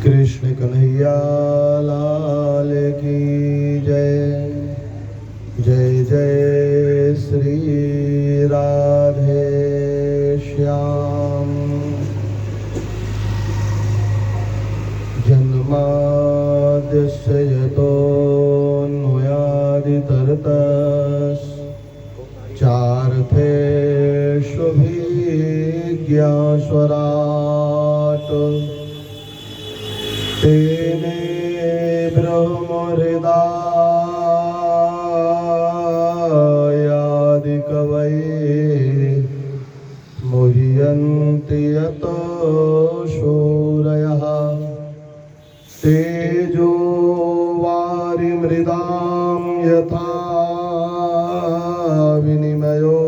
कृष्ण कन्हैया लाल की जय। जय जय श्री राधे श्याम। जन्माद्यस्य यतोऽन्वयादितरतश्च चार्थेष्वभिज्ञास्वराट् तेने ब्रह्महृदायादिकवये मुह्यन्ति यतो शूरयः। तेजो वारिमृदां यथा विनिमयो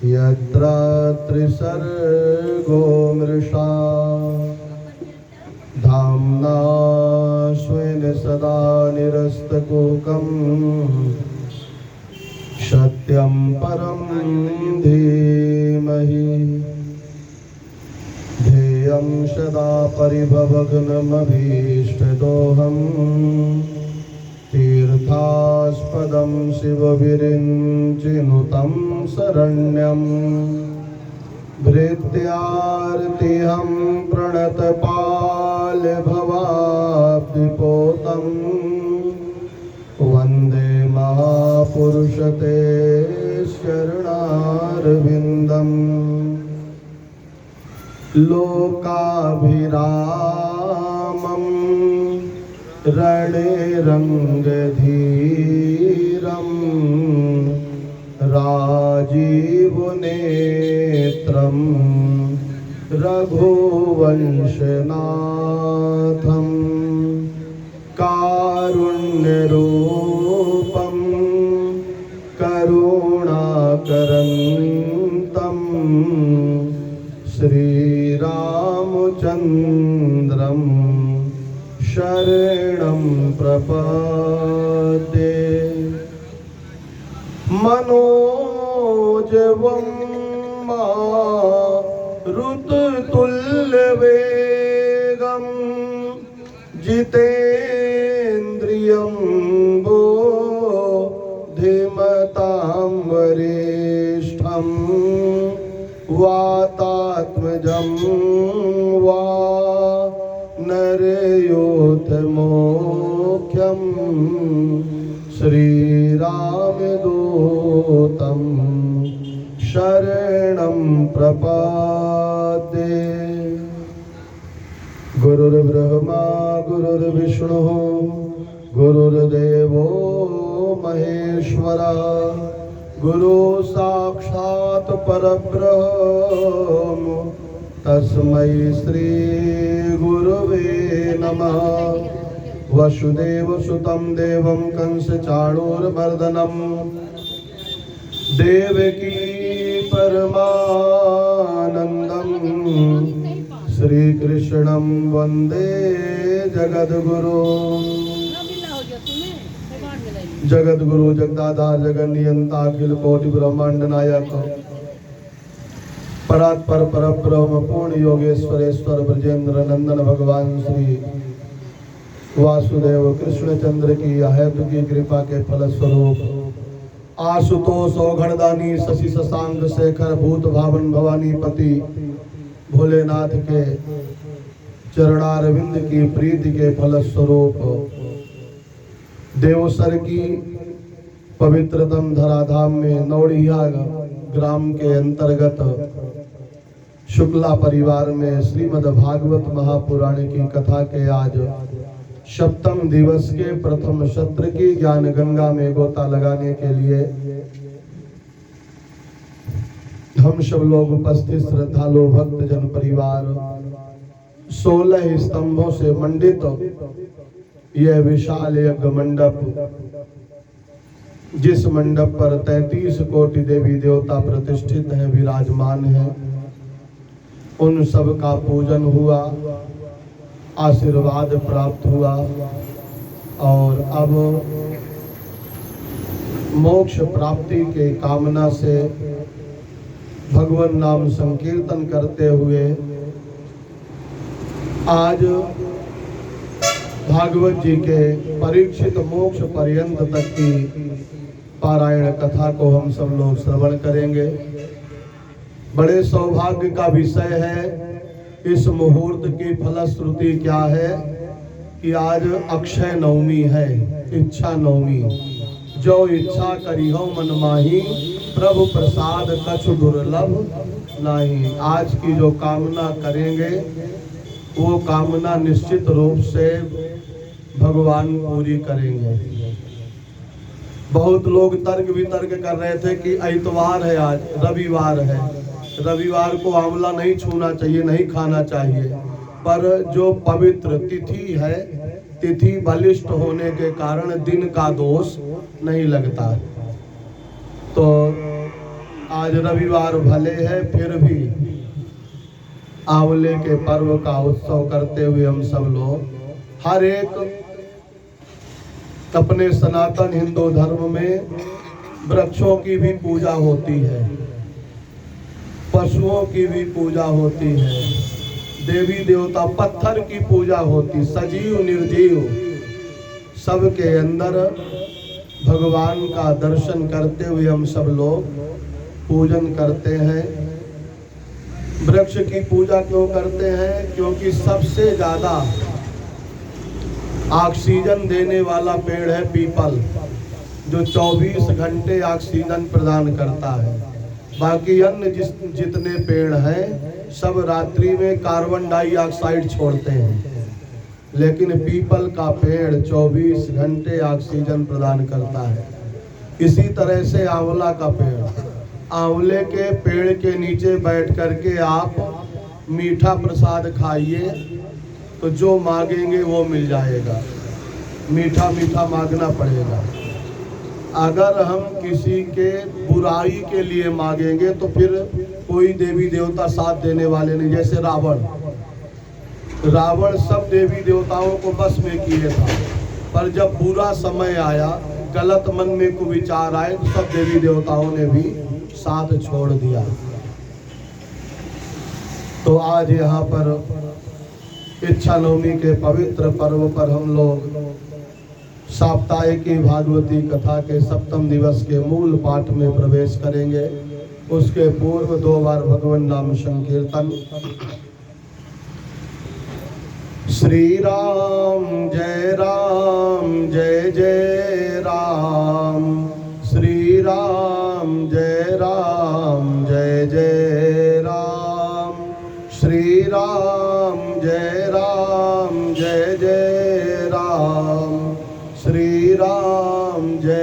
यत्र त्रिसर्गो मृषा। धाम्ना स्वेन सदा निरस्तकुहकं सत्यं परं धीमहि। ध्येयं सदा परिभवग्नमभीष्टदोहम् तीर्थास्पदं शिवविरिञ्चिनुतं शरण्यम्। भृत्यार्तिहं प्रणतपालभवाब्धिपोतं वन्दे महापुरुषते शरणारविन्दम्। लोकाभिरामं रणे रङ्गधीरं राजीवनेत्रं रघुवंशनाथं कारुण्यरूपं करुणाकरन्तं श्रीरामचन्द्रं शरणं प्रपद्ये। मनोजवं मारुततुल्यवेगं जितेन्द्रियं बुद्धिमतां वरिष्ठं। वातात्मजं वानरयोधमुख्यं श्रीरामदूतं शरणं प्रपद्ये। गुरुर्ब्रह्मा गुरुर्विष्णुः गुरुर्देवो महेश्वरः। गुरु साक्षात् परब्रह्म तस्मै श्री गुरुवे नमः। वसुदेवसुतं देवं कंसचाणूरमर्दनं देवकी परमानन्दं श्रीकृष्णं वन्दे जगद्गुरुं। जगद्गुरु जगदाधार जगन्नियंता अखिल कोटि ब्रह्मांड नायक परात्पर परब्रह्म पूर्ण योगेश्वरेश्वर ब्रजेंद्र नंदन भगवान श्री वासुदेव कृष्ण चंद्र की अहेतु की कृपा के फलस्वरूप आशुतोष औघड़दानी शशि शशांक शेखर भूत भावन भवानी पति भोलेनाथ के चरणारविंद की प्रीति के फलस्वरूप देवसर की पवित्रतम धराधाम में नौड़िया ग्राम के अंतर्गत शुक्ला परिवार में श्रीमद् भागवत महापुराण की कथा के आज सप्तम दिवस के प्रथम सत्र की ज्ञान गंगा में गोता लगाने के लिए हम सब लोग उपस्थित श्रद्धालु भक्त जन परिवार 16 स्तंभों से मंडित यह विशाल यज्ञ मंडप, जिस मंडप पर 33 कोटि देवी देवता प्रतिष्ठित हैं, विराजमान हैं, उन सब का पूजन हुआ, आशीर्वाद प्राप्त हुआ और अब मोक्ष प्राप्ति के कामना से भगवान नाम संकीर्तन करते हुए आज भागवत जी के परीक्षित मोक्ष पर्यंत तक की पारायण कथा को हम सब लोग श्रवण करेंगे। बड़े सौभाग्य का विषय है। इस मुहूर्त की फलश्रुति क्या है कि आज अक्षय नवमी है, इच्छा नवमी। जो इच्छा करिहो मन माही, प्रभु प्रसाद कछु दुर्लभ नहीं। आज की जो कामना करेंगे वो कामना निश्चित रूप से भगवान पूरी करेंगे। बहुत लोग तर्क वितर्क कर रहे थे कि इतवार है, आज रविवार है, रविवार को आंवला नहीं छूना चाहिए, नहीं खाना चाहिए। पर जो पवित्र तिथि है, तिथि बलिष्ठ होने के कारण दिन का दोष नहीं लगता। तो आज रविवार भले है, फिर भी आंवले के पर्व का उत्सव करते हुए हम सब लोग हर एक अपने सनातन हिंदू धर्म में वृक्षों की भी पूजा होती है, पशुओं की भी पूजा होती है, देवी देवता पत्थर की पूजा होती, सजीव निर्जीव सबके अंदर भगवान का दर्शन करते हुए हम सब लोग पूजन करते हैं। वृक्ष की पूजा क्यों करते हैं? क्योंकि सबसे ज्यादा ऑक्सीजन देने वाला पेड़ है पीपल, जो 24 घंटे ऑक्सीजन प्रदान करता है। बाकी अन्य जितने पेड़ हैं सब रात्रि में कार्बन डाइऑक्साइड छोड़ते हैं, लेकिन पीपल का पेड़ 24 घंटे ऑक्सीजन प्रदान करता है। इसी तरह से आंवला का पेड़, आंवले के पेड़ के नीचे बैठ करके आप मीठा प्रसाद खाइए तो जो मांगेंगे वो मिल जाएगा। मीठा मीठा मांगना पड़ेगा। अगर हम किसी के बुराई के लिए मांगेंगे तो फिर कोई देवी देवता साथ देने वाले नहीं। जैसे रावण सब देवी देवताओं को बस में किए था, पर जब बुरा समय आया, गलत मन में को विचार आए, तो सब देवी देवताओं ने भी साथ छोड़ दिया। तो आज यहाँ पर इच्छा नवमी के पवित्र पर्व पर हम लोग साप्ताहिकी भागवती कथा के सप्तम दिवस के मूल पाठ में प्रवेश करेंगे। उसके पूर्व 2 बार भगवान नाम संकीर्तन। श्री राम जय जय राम, श्री राम जय जय राम, श्री राम जय जय राम, श्री राम जय जय राम, श्री राम जय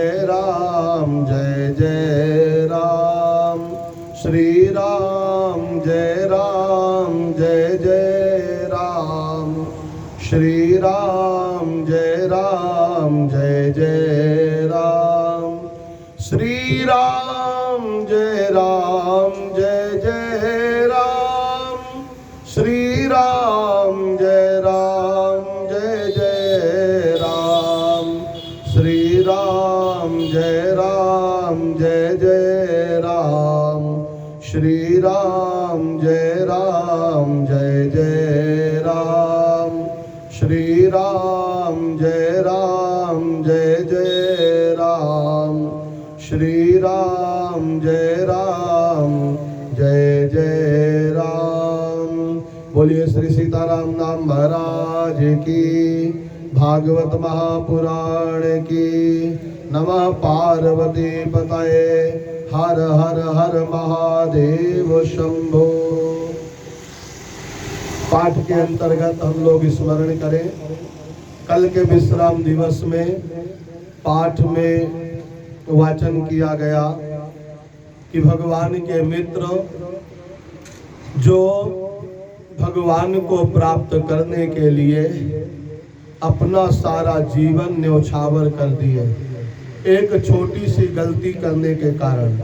जय राम, श्री राम जय जय राम, श्री राम जय जय राम, श्री राम जय जय राम, श्री राम जय जय राम, श्री राम जय जय राम, श्री राम जय जय राम, श्री राम जय जय राम। बोलिए श्री सीताराम नाम महाराज की, भागवत महापुराण की। नमः पार्वती पतये, हर हर हर महादेव शंभो। पाठ के अंतर्गत हम लोग स्मरण करें, कल के विश्राम दिवस में पाठ में वाचन किया गया कि भगवान के मित्र जो भगवान को प्राप्त करने के लिए अपना सारा जीवन न्यौछावर कर दिए, एक छोटी सी गलती करने के कारण।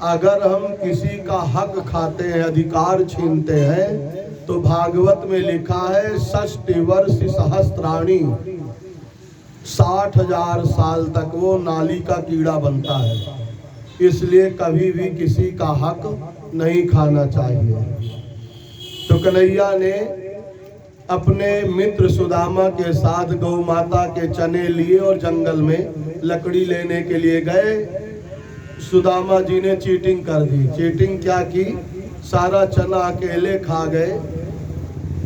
अगर हम किसी का हक खाते हैं, अधिकार छीनते हैं, तो भागवत में लिखा है 60 वर्ष सहस्त्राणी, 60,000 साल तक वो नाली का कीड़ा बनता है। इसलिए कभी भी किसी का हक नहीं खाना चाहिए। तो कन्हैया ने अपने मित्र सुदामा के साथ गौ माता के चने लिए और जंगल में लकड़ी लेने के लिए गए। सुदामा जी ने चीटिंग कर दी। चीटिंग क्या की? सारा चना अकेले खा गए।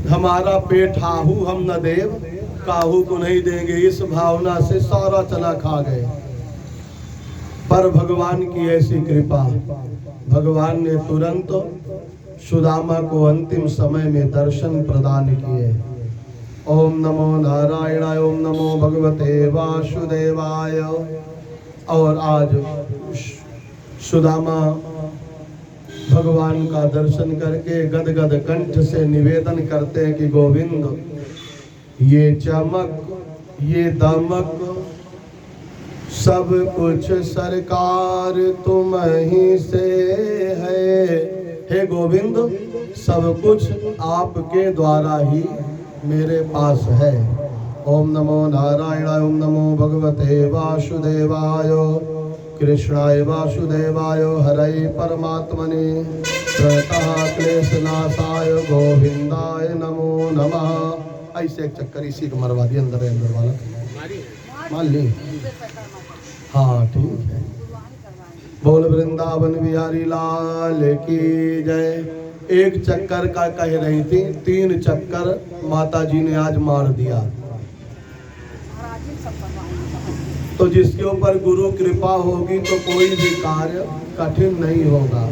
हमारा पेट हाहू हम न देव, काहू को नहीं देंगे, इस भावना से सारा चना खा गए। पर भगवान की ऐसी कृपा, भगवान ने तुरंत सुदामा को अंतिम समय में दर्शन प्रदान किए। ओम नमो नारायणाय, ओम नमो भगवते वासुदेवाय। और आज सुदामा भगवान का दर्शन करके गदगद कंठ से निवेदन करते हैं कि गोविंद, ये चमक, ये दमक, सब कुछ सरकार तुम ही से है। हे गोविंद, सब कुछ आपके द्वारा ही मेरे पास है। ओम नमो नारायणाय, ओम नमो भगवते वासुदेवाय, कृष्णाय वासुदेवाय, हरे परमात्मने, प्रणतः क्लेशनाशाय गोविंदाय नमो नमः। ऐसे एक चक्कर इसी को मरवा दिया, अंदर वाला मान ली। हाँ ठीक है। बोल वृंदावन बिहारी लाल की जय। एक चक्कर का कह रही थी, 3 चक्कर माता जी ने आज मार दिया। तो जिसके ऊपर गुरु कृपा होगी तो कोई भी कार्य कठिन नहीं होगा।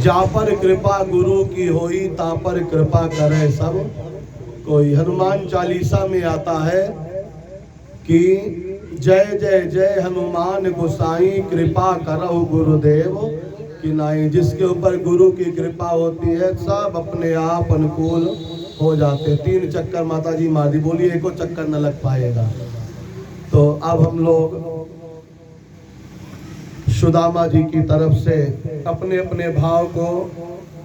जा पर कृपा गुरु की होई, ता पर कृपा करे सब कोई। हनुमान चालीसा में आता है कि जय जय जय हनुमान गोसाई, कृपा करहु गुरुदेव कि नाई। जिसके ऊपर गुरु की कृपा होती है सब अपने आप अनुकूल हो जाते। 3 चक्कर माता जी मार दी। बोलिए एको चक्कर न लग पाएगा। तो अब हम लोग सुदामा जी की तरफ से अपने अपने भाव को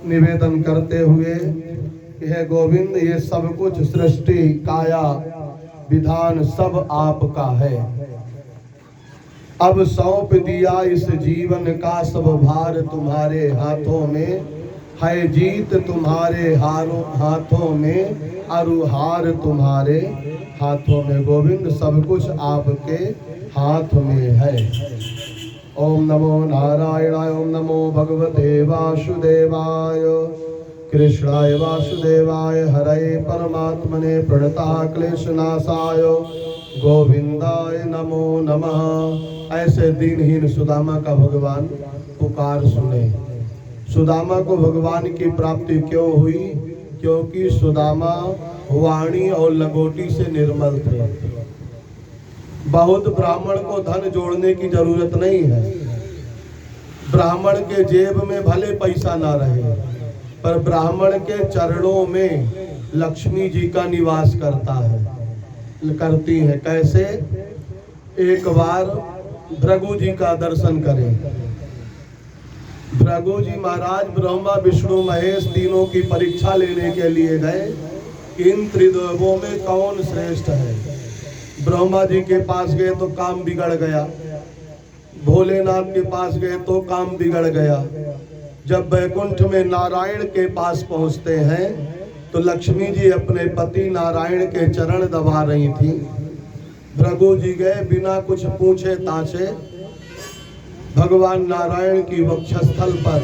निवेदन करते हुए कि हे गोविंद, ये सब कुछ सृष्टि, काया, विधान सब आपका है। अब सौंप दिया इस जीवन का सब भार तुम्हारे हाथों में है। जीत तुम्हारे हाथों में, अरुहार तुम्हारे हाथों में। गोविंद, सब कुछ आपके हाथ में है। ओम नमो नारायणाय, ओम नमो भगवते वासुदेवाय, कृष्णाय वासुदेवाय, हरे परमात्मने, प्रणतः क्लेशनाशाय गोविंदाय नमो नमः। ऐसे दीनहीन सुदामा का भगवान पुकार सुने। सुदामा को भगवान की प्राप्ति क्यों हुई? क्योंकि सुदामा वाणी और लंगोटी से निर्मल थे। बहुत ब्राह्मण को धन जोड़ने की जरूरत नहीं है। ब्राह्मण के जेब में भले पैसा ना रहे, पर ब्राह्मण के चरणों में लक्ष्मी जी का निवास करती है। कैसे? एक बार भृगु जी का दर्शन करें। भृगु जी महाराज ब्रह्मा विष्णु महेश तीनों की परीक्षा लेने के लिए गए कि इन त्रिदेवों में कौन श्रेष्ठ है। ब्रह्मा जी के पास गए तो काम बिगड़ गया, भोलेनाथ के पास गए तो काम बिगड़ गया। जब वैकुंठ में नारायण के पास पहुंचते हैं तो लक्ष्मी जी अपने पति नारायण के चरण दबा रही थी। भृगु जी गए, बिना कुछ पूछे ताछे भगवान नारायण की वक्षस्थल पर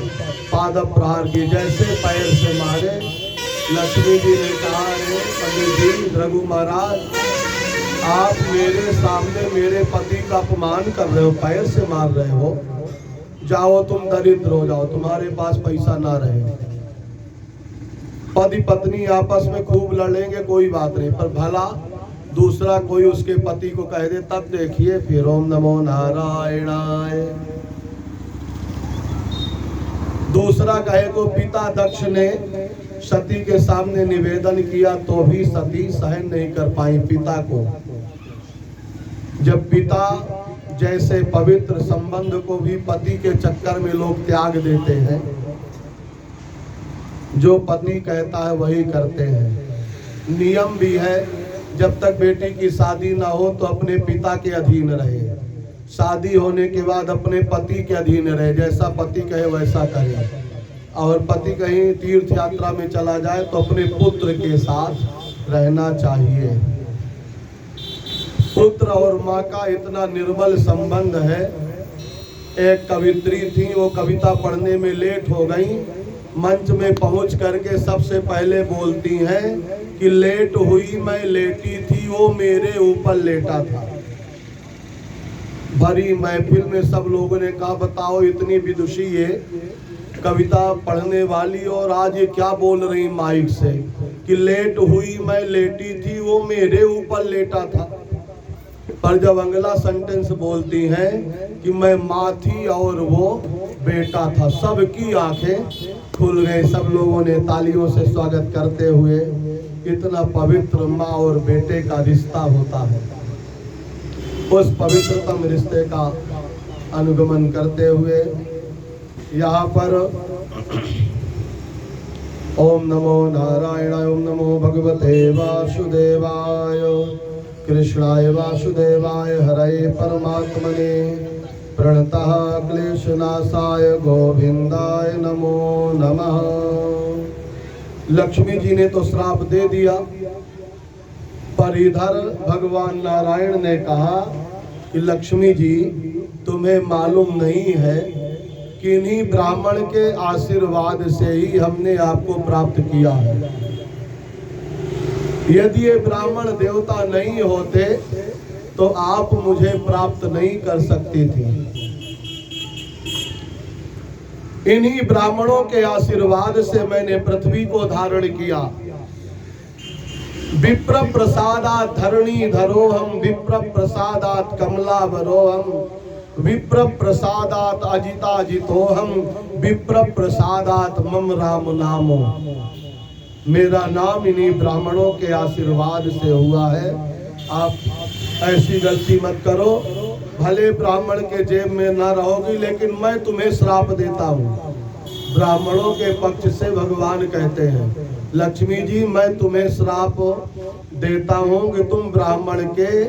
पाद प्रहार की। जैसे पैर से मारे, लक्ष्मी जी ने कहा, अरे पंडित जी, भृगु महाराज, आप मेरे सामने मेरे पति का अपमान कर रहे हो, पैर से मार रहे हो। जाओ तुम दरिद्र हो जाओ, तुम्हारे पास पैसा ना रहे। पति पत्नी आपस में खूब लड़ेंगे, कोई बात नहीं, पर भला दूसरा कोई उसके पति को कह दे, तब देखिए फिर। ओम नमो नारायणाय। दूसरा कहे को पिता दक्ष ने सती के सामने निवेदन किया तो भी सती सहन नहीं कर पाई पिता को। जब पिता जैसे पवित्र संबंध को भी पति के चक्कर में लोग त्याग देते हैं, जो पति कहता है वही करते हैं। नियम भी है, जब तक बेटी की शादी ना हो तो अपने पिता के अधीन रहे, शादी होने के बाद अपने पति के अधीन रहे, जैसा पति कहे वैसा करे। और पति कहीं तीर्थ यात्रा में चला जाए तो अपने पुत्र के साथ रहना चाहिए। पुत्र और माँ का इतना निर्मल संबंध है। एक कवित्री थी, वो कविता पढ़ने में लेट हो गई। मंच में पहुंच करके सबसे पहले बोलती हैं कि लेट हुई मैं लेटी थी, वो मेरे ऊपर लेटा था। भरी महफिल में सब लोगों ने कहा बताओ इतनी विदुषी ये कविता पढ़ने वाली और आज ये क्या बोल रही माइक से कि लेट हुई मैं लेटी थी, वो मेरे ऊपर लेटा था। पर जब अगला सेंटेंस बोलती हैं कि मैं माँ थी और वो बेटा था, सबकी आंखें खुल गई। सब लोगों ने तालियों से स्वागत करते हुए, इतना पवित्र माँ और बेटे का रिश्ता होता है। उस पवित्रतम रिश्ते का अनुगमन करते हुए यहाँ पर ओम नमो नारायणाय, ओम नमो भगवते वासुदेवाय, कृष्णाय वासुदेवाय, हरे परमात्मने, प्रणतः क्लेशनाशाय गोविंदाय नमो नमः। लक्ष्मी जी ने तो श्राप दे दिया, पर इधर भगवान नारायण ने कहा कि लक्ष्मी जी तुम्हें मालूम नहीं है कि इन्हीं ब्राह्मण के आशीर्वाद से ही हमने आपको प्राप्त किया है। यदि ये ब्राह्मण देवता नहीं होते तो आप मुझे प्राप्त नहीं कर सकती थी। इन्हीं ब्राह्मणों के आशीर्वाद से मैंने पृथ्वी को धारण किया। विप्र प्रसादात धरणी धरोहम, विप्र प्रसादात कमलावरोहम, विप्र प्रसादात अजिता जितोहम, विप्र प्रसादात मम राम नामो। मेरा नाम इन्हीं ब्राह्मणों के आशीर्वाद से हुआ है। आप ऐसी गलती मत करो, भले ब्राह्मण के जेब में ना रहोगी लेकिन मैं तुम्हें श्राप देता हूँ। ब्राह्मणों के पक्ष से भगवान कहते हैं लक्ष्मी जी मैं तुम्हें श्राप देता हूँ कि तुम ब्राह्मण के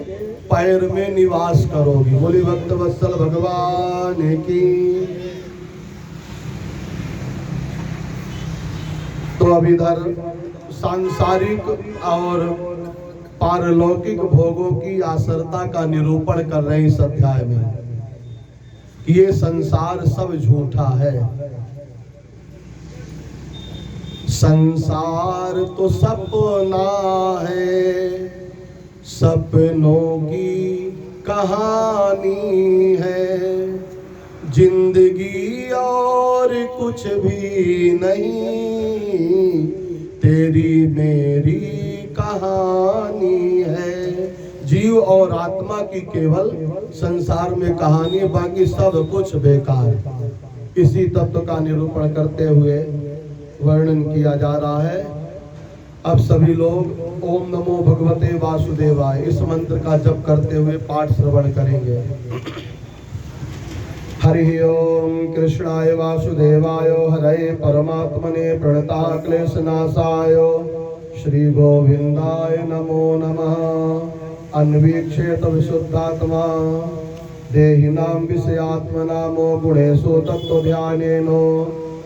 पैर में निवास करोगी। बोली भक्त वत्सल भगवान की। तो अब इधर सांसारिक और पारलौकिक भोगों की आसरता का निरूपण कर रहे हैं इस अध्याय में कि ये संसार सब झूठा है। संसार तो सपना है, सपनों की कहानी है, जिंदगी और कुछ भी नहीं, तेरी मेरी कहानी है। जीव और आत्मा की केवल संसार में कहानी, बाकी सब कुछ बेकार। इसी तत्व का निरूपण करते हुए वर्णन किया जा रहा है। अब सभी लोग ओम नमो भगवते वासुदेवाय इस मंत्र का जप करते हुए पाठ श्रवण करेंगे। हरि ओम कृष्णाय वासुदेवाय, हरे परमात्मने, प्रणता क्लेशनाशाय, श्री गोविंदाय नमो नमः। अन्वीक्षेत विशुद्धात्मा देहिनां विषयात्मनामो गुणेषु तत्त्वध्यानेनो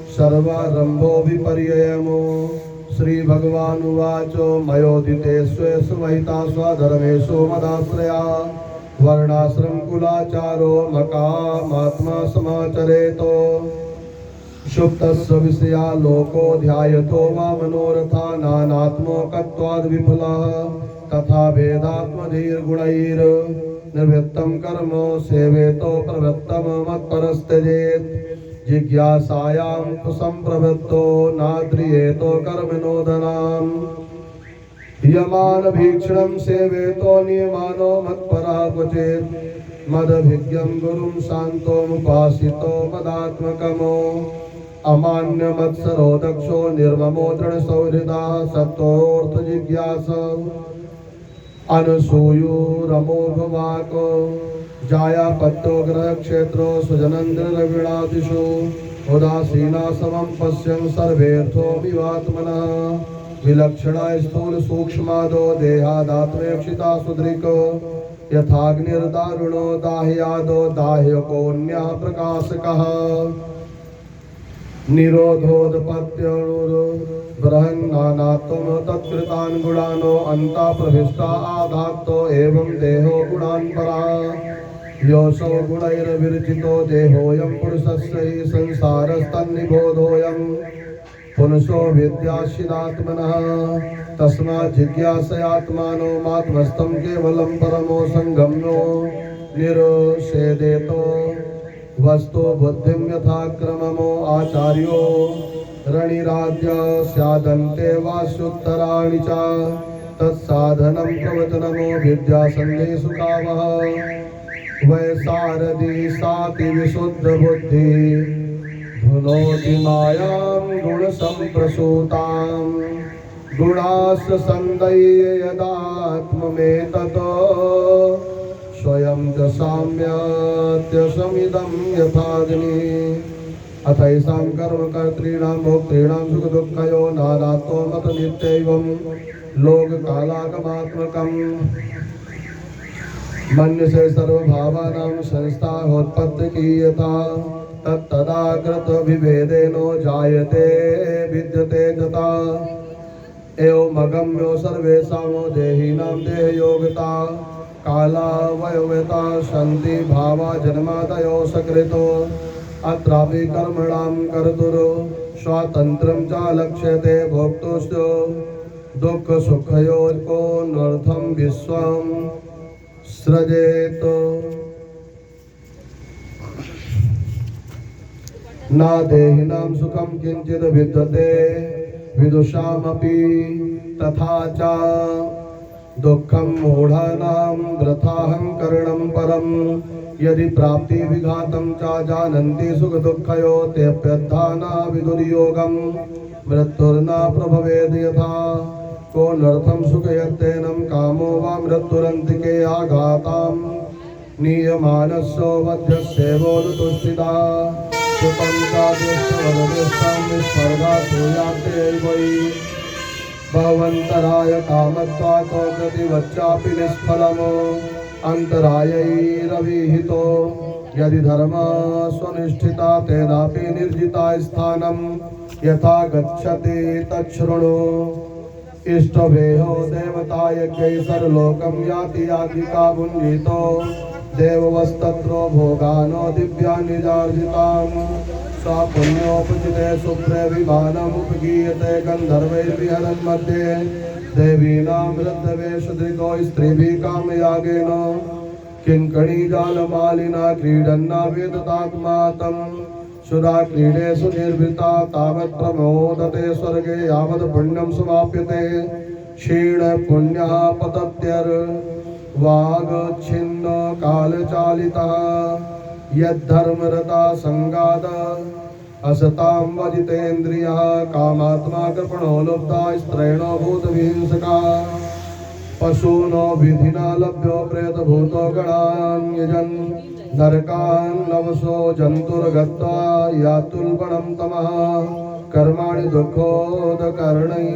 सर्वारंभो विपर्ययमो। श्री भगवान उवाचो मयोदितेष्वेषु महिता स्वधर्मेषु मदाश्रया, वर्णाश्रम कुलाचारो मकामात्मा समाचरेतो। सुप्तस्य विषया लोको ध्यायतो वा मनोरथा, नानात्मकत्वाद् विफलः तथा भेदात्मधीर्गुणैर् निवृत्तं कर्म सेवेतो प्रवृत्तं मत्परस्त्यजेत्। जिज्ञासायां संप्रवृत्तो नाद्रियेतो कर्मणोदनाम्, यमान भीक्षणं सेवेतो नियमानो मत्परः क्वचित्। मदभिज्ञं गुरुं शान्तो मुपासितो मदात्मकमो, अमान्य मत्सरो दक्षो निर्ममो दृढसौहृदः, सत्तोऽर्थ जिज्ञास अनसूयुरमोघवाको। जाया पत्तो ग्रह क्षेत्रो सुजनंद्र रविणादिषु, उदासीना समं पश्यन् सर्वेऽर्थो विवात्मनः। विलक्षणा स्थूल सूक्ष्मादो देहादात्मयक्षिता सुदृको, यथाग्निर्दारुणो दाह्यादो दाह्यकोऽन्यः प्रकाशकः। निरोधोदपत्युर्बृहन्नानात्म तत्कृतान् गुणानो अन्ता प्रविष्टा आधात्तो एवं देहो गुणान् परा योऽसौ गुणैर्विरचितो देहोऽयं पुरुषस्य हि संसारस्तन्निबोधोऽयं पुनसो विद्याशिदात्मनः तस्मात् जिज्ञासयात्मानो मात्मस्थं केवलं परमो संगम्यो निरुषेदेतो वस्तु बुद्धिं यथा क्रममो आचार्यो रणिराज्य स्यादन्ते वास्युत्तराणि च तत्साधनं प्रवचनमो विद्यासन्धेषु कामः वैसारदी साति विशुद्धबुद्धि धुनोति मायां गुणसम्प्रसूतां गुणाश्च सन्दय्य यदात्ममेततो स्वयं च साम्यात्यसमिदं यथाग्नि अथैषां कर्मकर्तॄणां भोक्तॄणां सुखदुःखयो नानात्वो मतनित्यैवं लोककालागमात्मकम् मन्यसे सर्वभावानां संस्थाहोत्पत्ति की यथा तत्तदाकृत विभेदेनो जायते विद्यते तथा एवमगम्यो सर्वेषां देहिनां देहयोगता कालावयवता सन्ति भावा जन्मादयो सकृतो अत्रापि कर्मणां कर्तुः स्वातन्त्र्यं च लक्ष्यते भोक्तुश्च दुःखसुखयोर्को नर्थं विश्वं सृजेत न देहिनां सुखं किंचित् विद्यते विदुषामपि तथा च दुःखं मूढानां वृथाहंकरणं परं यदि प्राप्ति विघातं च जानन्ति सुखदुःखयो तेऽप्यद्धाना विदुर्योगं मृत्युर्न प्रभवेद् यथा को नर्थं सुखयत्येनं कामो वा मृत्युरन्तिके आघातां नीयमानस्यो वध्यस्येवोऽनुतुष्टिता सुतं चादृष्टवरदृष्टं निस्पर्धा सूयाते वै भवन्तराय कामत्वात् प्रतिवच्चापि निष्फलमो अन्तरायैरविहितो यदि धर्मः स्वनिष्ठिता तेनापि निर्जिता स्थानं यथा गच्छति तच्छृणु इष्टवेहो देवतायज्ञैः सर्वलोकं याति याज्ञिका भुञ्जीतो देववस्तत्रो भोगानो दिव्यानिजार्जिताम् सा पुण्योपचिते शुभ्रे विमानमुपगीयते गन्धर्वैर्विहरन् मध्ये देवीनां वृद्धवेषधृतो स्त्रीभिः कामयागेन किङ्कणीजालमालिना क्रीडन्ना वेदतात्मा तं सुरा क्रीडेषु निर्वृता तावत् प्रमोदते स्वर्गे यावत् पुण्यं समाप्यते क्षीण पुण्यः पतत्यर्वागच्छिन्न कालचालितः यद्धर्मरता संगाद असतां वजितेन्द्रियः कामात्मा कृपणो लुब्धा स्त्रेणो भूतविहिंसका पशूनो विधिना लभ्यो प्रेतभूतो गणान्यजन् नरकान् नवसो जन्तुर्गत्वा यातुल्बणं तमः कर्माणि दुःखोदकर्णै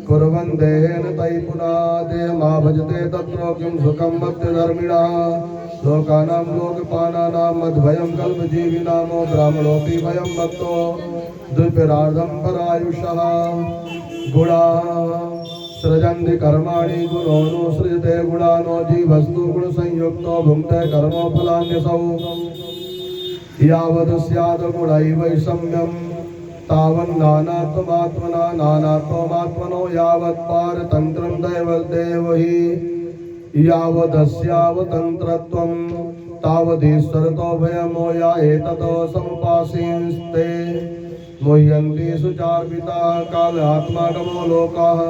कुर्वन् देहेन तै पुनः देहमा भजते तत्र किं सुखं मध्यधर्मिणः लोकानां लोकपानानां मद्भयं कल्पजीविनामो ब्राह्मणोऽपि भयं भक्तो द्विपरार्धं परायुषः गुणाः सृजन्ति कर्माणि गुणोऽनुसृजते गुणानो जीवस्तु गुणसंयुक्तो भुङ्क्ते कर्मफलान्यसौ यावत् स्यात् गुणैर्वैषम्यं तावन्नानात्मात्मना नानात्मात्मनो यावत् पारतन्त्रं दैवदेवहि यावदस्यावतन्त्रत्वं तावदीश्वरतो भयमो या एततो समुपासींस्ते मुह्यन्ति सुचार्पिता कालात्मागमो लोकाः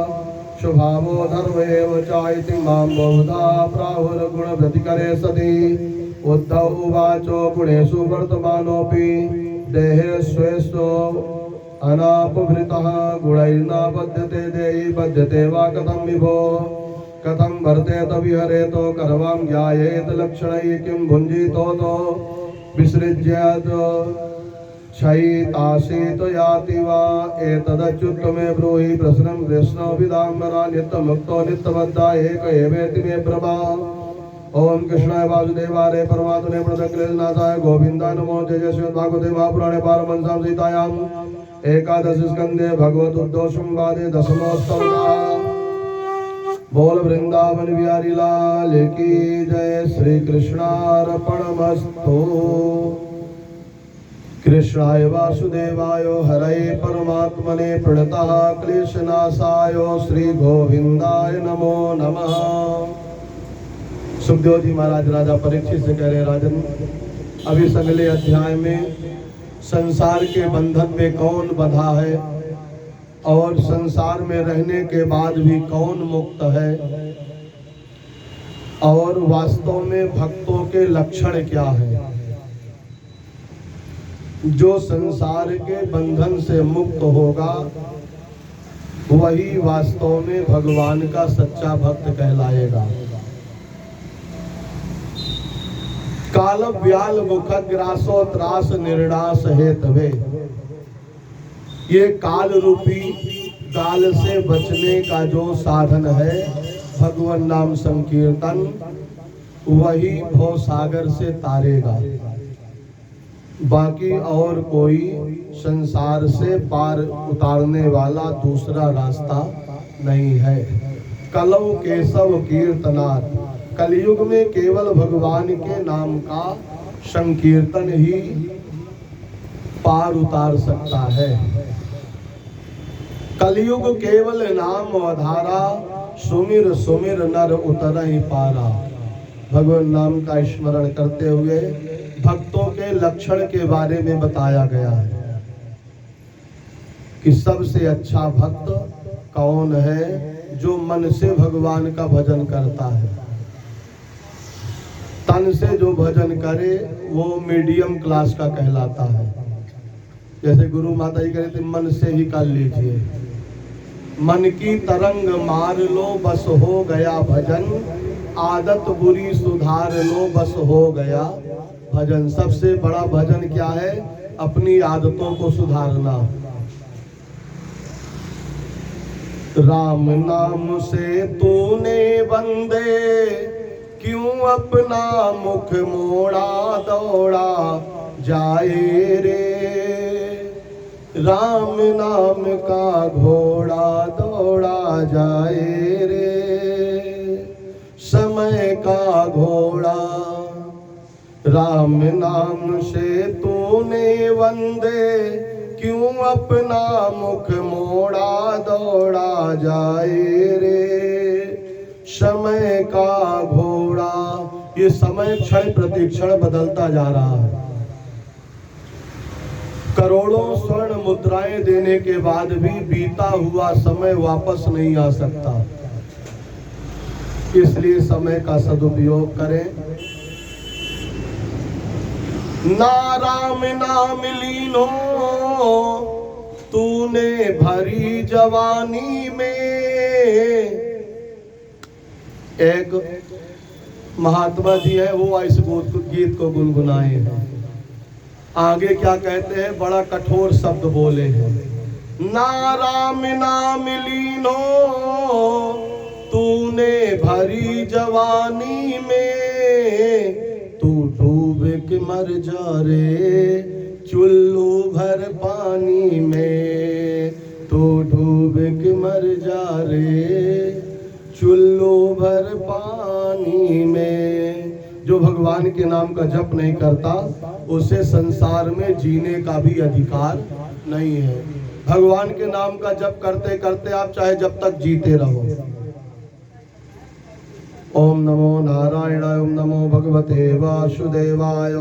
स्वभावो धर्म एव चाइति मां बहुधा प्राहुर्गुणप्रतिकरे सति उद्धव उवाचो गुणेषु वर्तमानोऽपि देहे स्वेषु अनापभृतः गुणैर्न बध्यते देहि बध्यते वा कथं विभो कथं वर्तेत विहरेतो करवां ज्ञायेत लक्षणैः किं भुञ्जीतो विसृज्यत क्षयितासीत याति वा एतदच्युत मे ब्रूहि प्रश्नं कृष्णो विदाम्बरा नित्यमुक्तो नित्यबद्धा एक एवेति मे ब्रमा ओम कृष्णाय वासुदेवाय परमात्मने प्रणतक्लेशनाशाय गोविंदाय नमो। जय श्रीमद् भागवते महापुराणे पारमहंस्यां सीतायाम् एकादश स्कंदे भगवत उद्धव संवादे दशमोत्सवः। बोल वृंदावन बिहारी लाल की जय। श्री कृष्णार्पणमस्तु। कृष्णाय वासुदेवाय हरये परमात्मने प्रणतः क्लेशनाशाय श्री गोविंदाय नमो नमः। सुखदेव जी महाराज राजा परीक्षित से कह रहे, राजन अभी इस अगले अध्याय में संसार के बंधन में कौन बंधा है और संसार में रहने के बाद भी कौन मुक्त है, और वास्तव में भक्तों के लक्षण क्या है। जो संसार के बंधन से मुक्त होगा वही वास्तव में भगवान का सच्चा भक्त कहलाएगा। काल व्याल मुखग्रासो त्रास निर्णास हेतवे। ये काल रूपी काल से बचने का जो साधन है भगवान नाम संकीर्तन, वही भव सागर से तारेगा। बाकी और कोई संसार से पार उतारने वाला दूसरा रास्ता नहीं है। कलौ केशव कीर्तनात्, कलयुग में केवल भगवान के नाम का संकीर्तन ही पार उतार सकता है। कलयुग केवल नाम आधारा, सुमिर सुमिर नर उतरहि पारा। भगवान नाम का स्मरण करते हुए भक्तों के लक्षण के बारे में बताया गया है कि सबसे अच्छा भक्त कौन है। जो मन से भगवान का भजन करता है। तन से जो भजन करे वो मीडियम क्लास का कहलाता है। जैसे गुरु माता जी कहते थे, मन से ही कर लीजिए। मन की तरंग मार लो बस हो गया भजन, आदत बुरी सुधार लो बस हो गया भजन। सबसे बड़ा भजन क्या है? अपनी आदतों को सुधारना। राम नाम से तूने बंदे क्यों अपना मुख मोड़ा, दौड़ा जाए रे। राम नाम का घोड़ा दौड़ा जाए रे, समय का घोड़ा। राम नाम से तूने वंदे क्यों अपना मुख मोड़ा, दौड़ा जाए रे, समय का घोड़ा। ये समय क्षण प्रतिक्षण बदलता जा रहा है। करोड़ों स्वर्ण मुद्राएं देने के बाद भी बीता हुआ समय वापस नहीं आ सकता। इसलिए समय का सदुपयोग करें। ना राम नाम लीनो तूने भरी जवानी में। एक महात्मा जी है, वो इस गीत को गुनगुनाए हैं। आगे क्या कहते हैं? बड़ा कठोर शब्द बोले हैं। ना राम नाम लीनो तूने भरी जवानी में, तू डूब के मर जा रे चुल्लू भर पानी में। तू डूब के मर जा रे चुल्लू भर पानी में। जो भगवान के नाम का जप नहीं करता उसे संसार में जीने का भी अधिकार नहीं है। भगवान के नाम का जप करते करते आप चाहे जब तक जीते रहो। ओम नमो नारायणाय, ओम नमो भगवते वासुदेवाय।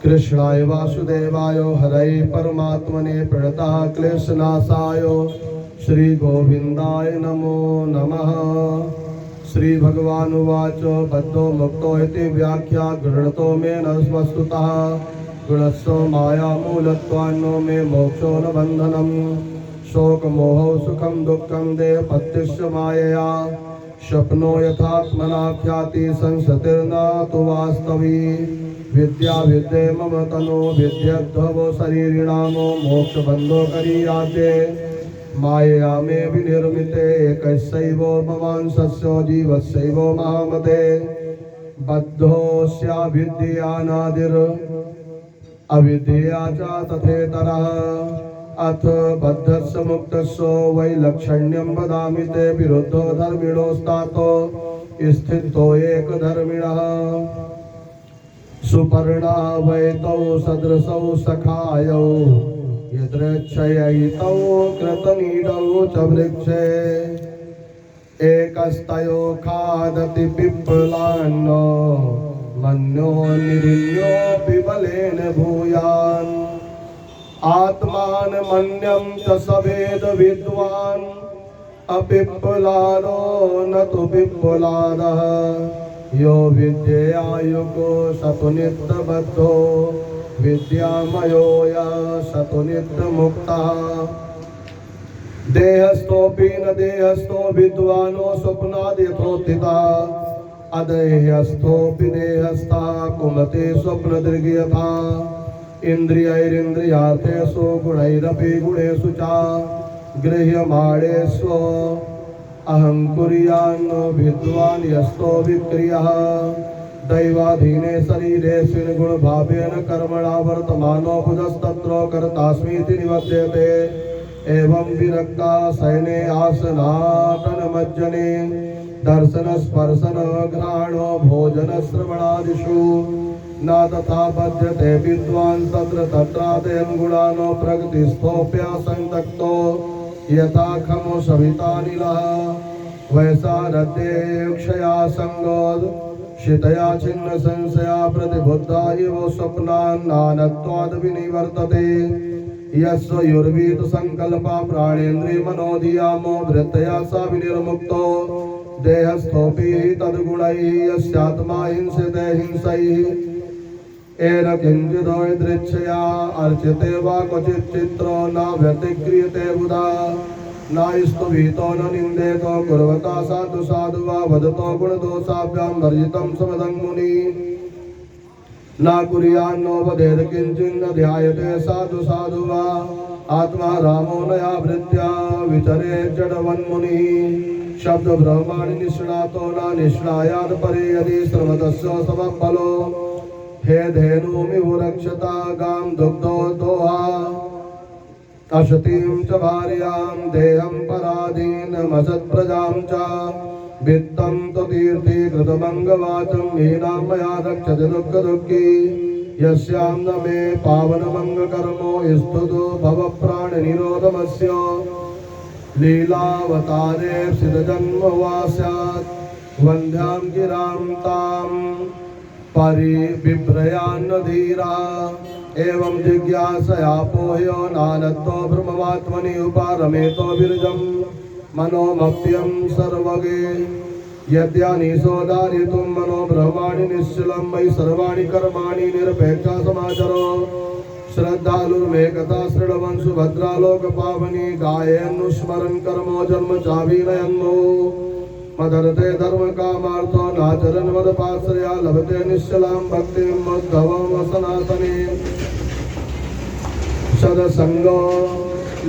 कृष्णाय वासुदेवाय हरये परमात्मने प्रणतः क्लेशनाशाय श्री गोविंदाय नमो नमः। श्री भगवान उवाच बद्धो मुक्तो इति व्याख्या गृणतो मे न वस्तुतः गुणस्व माया मूलत्वान्नो मे मोक्षो न बंधनम। शोक मोह सुखम दुःखम देहपत्यस्य मायया स्वप्नो यथात्मना ख्याति संसतिर्न तु वास्तवी। विद्या विद्ये मम तनो विद्यध्वो शरीरिणामो मोक्ष बंधो करीयाते। माया में विनिर्मिते एकस्यैव ममांसस्य जीवस्यैव महामते। बद्धोऽस्याविद्यानादिर् अविद्या च तथेतरः अथ बद्धस्य मुक्तस्य वैलक्षण्यं वदामि ते विरुद्धो धर्मिणोस्तातो स्थितो एकधर्मिणः सुपर्णा वैतौ सदृशौ सखायौ यदृच्छयैतौ कृतनीडौ च वृक्षे एकस्तयो खादति पिप्पलान्नो मन्यो निरिन्योऽपि बलेन भूयान् आत्मानमन्यं च सवेद विद्वान् अपिप्पलादो न तु पिप्पलादः यो विद्ययायुको सतु नित्यबद्धो विद्यामयो यः सतु नित्यमुक्तः देहस्थोऽपि न देहस्थो विद्वानो स्वप्नाद्यथोत्थितः अदेहस्थोऽपि देहस्थः कुमते स्वप्नदृग्यथा इन्द्रियैरिन्द्रियार्थेषु गुणैरपि गुणेषु च गृह्यमाणेषु अहं कुर्यान्न विद्वान् यस्तो विक्रियः दैवाधीने शरीरेऽस्मिन् गुणभावेन कर्मणा वर्तमानो बुधस्तत्र कर्तास्मीति निबध्यते एवं विरक्ता शयने आसनाटनमज्जने दर्शन स्पर्शन घ्राणो भोजन श्रवणादिषु न तथा बध्यते विद्वान् तत्र तत्रादयन् गुणानो प्रकृतिस्थोऽप्यासक्तो यथा खमो सवितानिलः वैसा रद्देक्षया संगो शितया छिन्न संशया प्रतिबुद्धा इव स्वप्नान्नानत्वाद् विनिवर्तते यस्य युर्वीत संकल्पा प्राणेन्द्रिय मनोधियामो वृत्तया सा विनिर्मुक्तो देहस्थोऽपि तद्गुणैः यस्यात्मा हिंसते हिंसैः एन किञ्चिदो दृच्छया अर्चिते वा क्वचित् चित्रो न व्यतिक्रियते बुधा न स्तुभितो न निन्देतो कुर्वता साधु साधु वा वदतो गुणदोषाभ्यां वर्जितं समदं मुनि न कुर्यान्नो वदेत् किञ्चिन्न ध्यायते साधु साधु वा आत्मा रामो नया वृत्त्या विचरे जडवन्मुनिः शब्द ब्रह्माणि निष्णातो न निष्णायात् परे यदि श्रमतस्य समफलो हे धेनुमिव रक्षता गां दुग्धो दोहा अशतीं च भार्यां देहं पराधीनमसत्प्रजां च वित्तं तु तीर्थीकृतमङ्गवाचं हीनां मया रक्षति दुःखदुःखी यस्यां न मे पावनमङ्गकर्मो स्तुतो भवप्राणनिरोधमस्य लीलावतारे सिद्धजन्म वा स्यात् वन्ध्यां गिरां तां परिबिभ्रयान्नधीरा एवं जिज्ञासया पोह्यो नानत्तो ब्रह्मवात्मनि उपारमेतो विरजं मनोमप्यं सर्वगे यद्यानीशोदारितुं मनो ब्रह्माणि निश्चलं मयि सर्वाणि कर्माणि निरपेक्षा समाचरो श्रद्धालुर्मे कथा शृण्वन् सुभद्रालोकपावनी गायेन्नुस्मरन् कर्मो जन्म चाभिनयन्मो मदर्थे धर्म कामार्थो नाचरन् मदपाश्रया लभते निश्चलां भक्तिं मद्धवं सनातने सदसंगो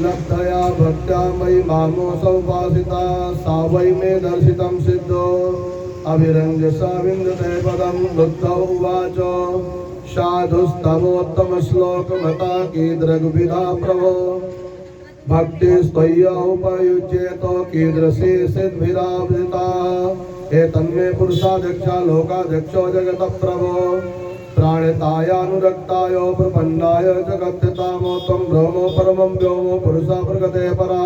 लब्धया भक्त्या मयि मामोऽसौपासिता सा वै मे दर्शितं सिद्धो अभिरञ्जसा विन्दते पदं बुद्धौ उवाच साधुस्तमोत्तमश्लोकमता कीदृग्विधा प्रभो भक्तिस्त्वय्या उपयुज्येतो कीदृशी सिद्धिरावृता एतन्मे पुरुषाध्यक्षा लोकाध्यक्षो जगतः प्रभो प्राणितायानुरक्तायो प्रपन्नाय जगद्धितामो त्वं ब्रह्मो परमं व्योमो पुरुषा प्रगते परा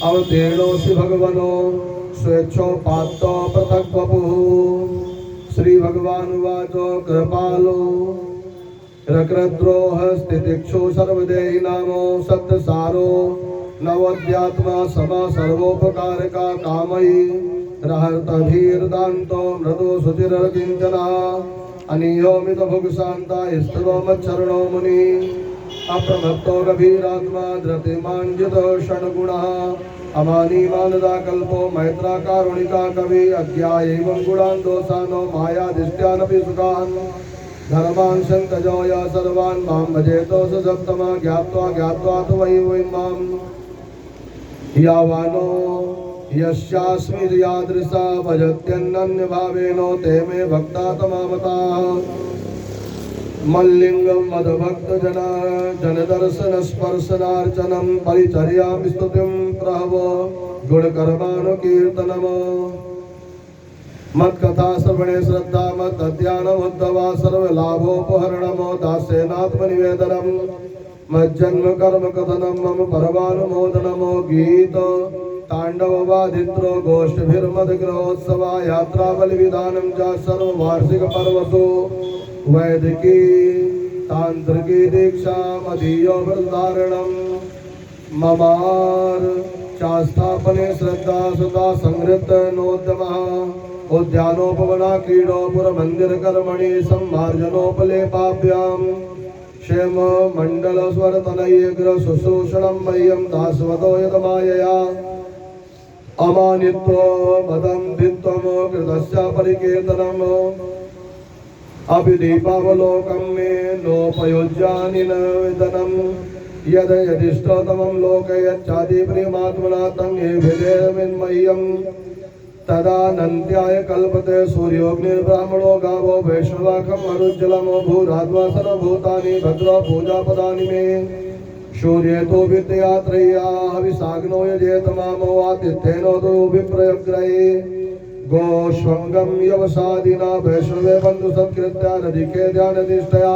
अवतीर्णोऽसि भगवनो स्वेच्छोपात्तो पृथक् वपुः श्रीभगवानुवाच कृपालो रकृद्रोह स्थितिक्षु सर्वदेहि नामो सत्यसारो नवोद्यात्मा समा सर्वोपकारका कामयी रहर्तधीर्दान्तो मृदु सुचिरकिञ्चना अनियोमित भुगशान्ता स्थिरो मच्छरणो मुनि अप्रमत्तो गभीरात्मा धृतिमाञ्जितो षड्गुणः अमानी मानदा कल्पो मैत्रा कारुणिका कवि अज्ञा एवं गुणान् दोषानो मायाधिष्ठ्यानपि सुखान् धर्मान् शङ्कजो या सर्वान् मां भजेतो स सप्तमा ज्ञात्वा ज्ञात्वा तु वै वै मां यावानो यस्यास्मि यादृशा भजत्यन्नन्य भावेनो ते मे भक्ता तमामताः मल्लिंगम मदभक्त जना जनदर्शन स्पर्शनार्चनम परिचर्यामि स्तुतिं प्रहव गुणकर्मानुकीर्तनम् मत्कथा श्रवणे श्रद्धा मद्ध्यानमुद्धवा सर्वलाभोपहरणमो दास्येनात्मनिवेदनम् मज्जन्म कर्म कथनं मम परमानुमोदनमो गीत ताण्डववादित्रो गोष्ठभिर्मदग्रहोत्सवा यात्रा बलिविधानं च सर्ववार्षिक पर्वसु वैदिकी तांत्रिकी दीक्षा मदीयो वृद्धारणं ममार चास्थापने श्रद्धा सुता संहृत नोद्यमः उद्यानोपवना क्रीडोपुर मंदिर कर्मणि सम्मार्जनोपलेपाभ्यां क्षेम मंडल स्वर तनयग्र शुश्रूषणं मह्यं दासवतो यतमायया अमानित्व मदं धित्वं कृतस्य परिकीर्तनम् अभिदीपावलोकं मे नोपयुज्यानि न वेदनं यद यदिष्टतमं लोके यच्चादि प्रेमात्मना तं ये भेदेर्विन्मह्यं तदानन्त्याय कल्पते सूर्योऽग्निर्ब्राह्मणो गावो वैष्णवाखं मरुज्जलमो भूरात्मा सर्वभूतानि भद्रो पूजापदानि मे सूर्येतो विद्यात्रय्या हविषाग्नो यजेतमामो आतिथ्येनो तु विप्रयग्रहे गोष्वंगम यवसादिना वैष्णवे बंधु सत्कृत्या नदिके ध्याननिष्ठया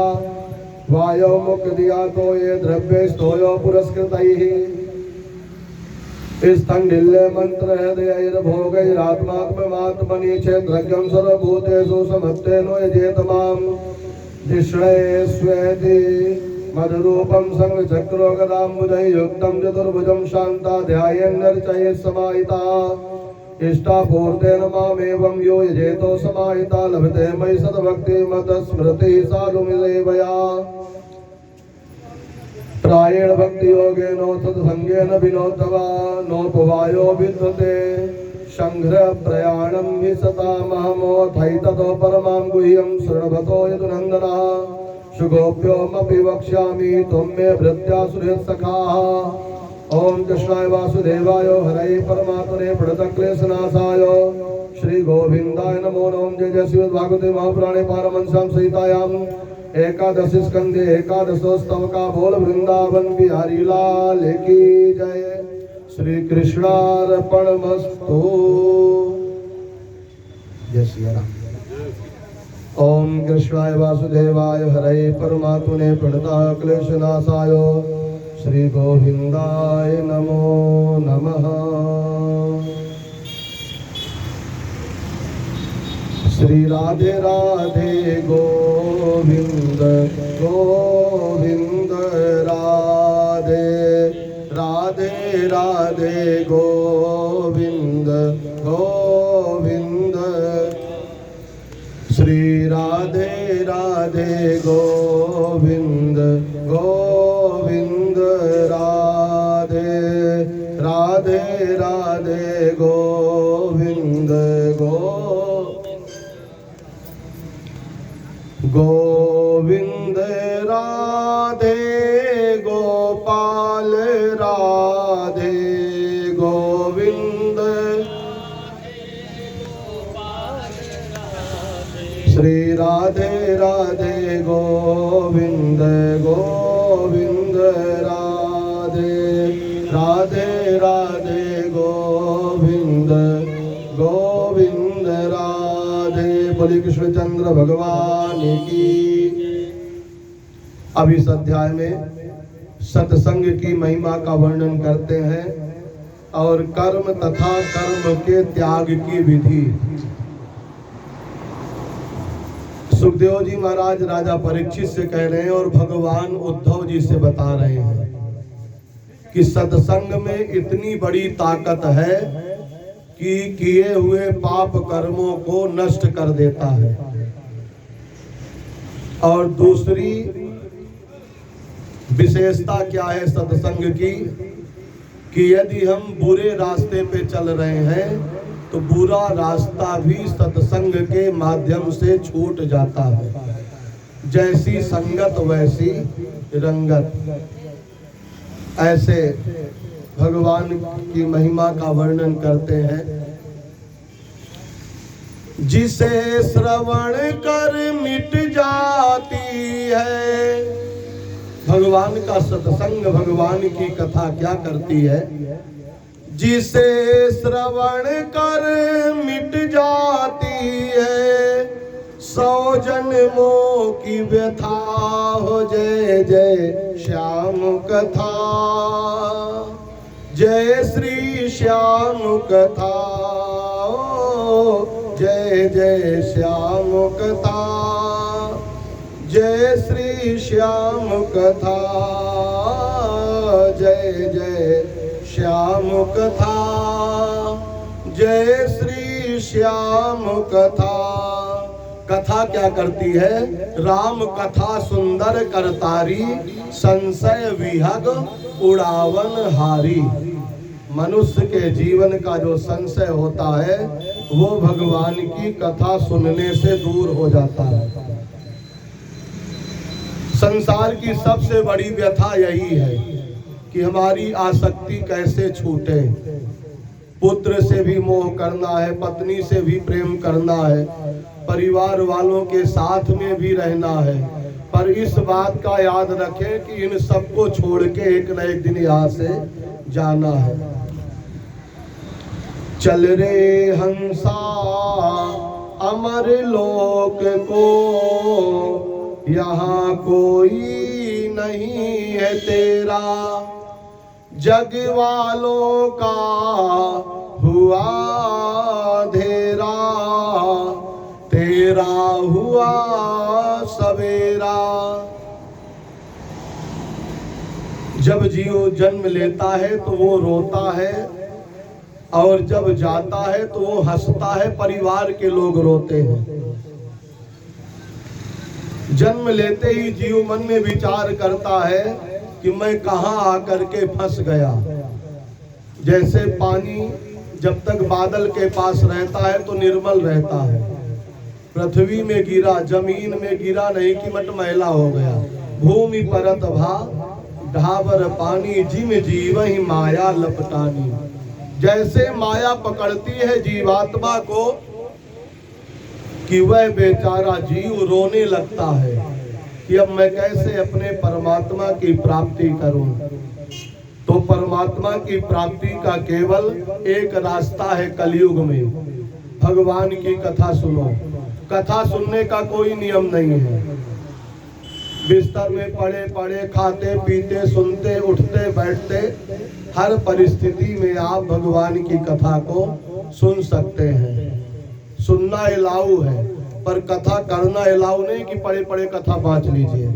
वायो मुक्तिया तो ये द्रव्ये स्तोयो पुरस्कृतैः स्थंडिल्य मंत्र हृदयैर्भोगैरात्मात्ममात्मनि क्षेत्रज्ञं सर्वभूतेषु समत्तेनो यजेतमां धिष्णे स्वेति मदरूपं संघचक्रो गदाम्बुजैः युक्तं चतुर्भुजं शान्ता ध्यायेन्नर्चयेत् समाहिता इष्टापूर्तेन मामेवं यो यजेतो समाहिता लभते मयि सद्भक्ति मत्स्मृतिः साधुमिदेवया प्रायेण भक्ति योगेन सत्संगेन विनोदवा नोपवायो विद्यते संघ्र प्रयाणं हि सतामहमोऽथैततो परमां गुह्यं शृण्वतो यदुनन्दनः सुगोप्योमपि वक्ष्यामि त्वं मे भृत्या सुहृत्सखाः ओम कृष्णाय वासुदेवाय हरये परमात्मने प्रणतक्लेशनाशाय श्री गोविंदाय नमो नमः। जय जय श्रीमद् भागवते महापुराणे पारमहंस्यां संहितायां एकादशी स्कंदे एकादशोस्तवका बोल वृंदावन बिहारी लाल की जय। श्री कृष्णार्पणमस्तु। जय श्री राम। ओम कृष्णाय वासुदेवाय हरये परमात्मने प्रणतक्लेशनाशाय श्री गोविंदाय नमो नमः। श्री राधे राधे गोविंद गोविंद राधे राधे राधे गोविंद गोविंद श्री राधे राधे गोविंद गोविंद राधे राधे राधे गोविंद गोविंद राधे गोपाल राधे गोविंद श्री राधे राधे गोविंद गोविंद राधे राधे राधे गोविंद गोविंद राधे। बोले कृष्णचंद्र भगवान की। अब इस अध्याय में सत्संग की महिमा का वर्णन करते हैं और कर्म तथा कर्म के त्याग की विधि। सुखदेव जी महाराज राजा परीक्षित से कह रहे हैं और भगवान उद्धव जी से बता रहे हैं कि सत्संग में इतनी बड़ी ताकत है कि किए हुए पाप कर्मों को नष्ट कर देता है। और दूसरी विशेषता क्या है सत्संग की कि यदि हम बुरे रास्ते पे चल रहे हैं तो बुरा रास्ता भी सत्संग के माध्यम से छूट जाता है। जैसी संगत वैसी रंगत। ऐसे भगवान की महिमा का वर्णन करते हैं। जिसे श्रवण कर मिट जाती है, भगवान का सत्संग, भगवान की कथा क्या करती है? जिसे श्रवण कर मिट जाती है, 100 जन्मों की व्यथा हो। जय जय श्याम कथा, जय श्री श्याम कथा, जय जय श्याम कथा, जय श्री श्याम कथा, जय जय श्याम कथा, जय श्री श्याम कथा। कथा क्या करती है? राम कथा सुंदर करतारी, संशय विहग उड़ावन हारी। मनुष्य के जीवन का जो संशय होता है वो भगवान की कथा सुनने से दूर हो जाता है। संसार की सबसे बड़ी व्यथा यही है कि हमारी आसक्ति कैसे छूटे। पुत्र से भी मोह करना है, पत्नी से भी प्रेम करना है, परिवार वालों के साथ में भी रहना है, पर इस बात का याद रखें कि इन सबको छोड़ के एक न एक दिन यहाँ से जाना है। चल रे हंसा अमर लोक को, यहाँ कोई नहीं है तेरा। जग वालों का हुआ अंधेरा, तेरा हुआ सवेरा। जब जीव जन्म लेता है तो वो रोता है, और जब जाता है तो वो हंसता है। परिवार के लोग रोते हैं। जन्म लेते ही जीव मन में विचार करता है कि मैं कहां आकर के फंस गया। जैसे पानी जब तक बादल के पास रहता है तो निर्मल रहता है, पृथ्वी में गिरा, जमीन में गिरा नहीं कि मटमैला हो गया। भूमि परत भा ढाबर पानी, जिम जीव ही माया लपटानी। जैसे माया पकड़ती है जीवात्मा को कि वह बेचारा जीव रोने लगता है कि अब मैं कैसे अपने परमात्मा की प्राप्ति करूं। तो परमात्मा की प्राप्ति का केवल एक रास्ता है कलयुग में, भगवान की कथा सुनो। कथा सुनने का कोई नियम नहीं है। बिस्तर में पड़े पड़े, खाते पीते, सुनते, उठते बैठते, हर परिस्थिति में आप भगवान की कथा को सुन सकते हैं। सुनना अलाउ है, पर कथा करना अलाउ नहीं कि पड़े पड़े कथा बाँच लीजिए।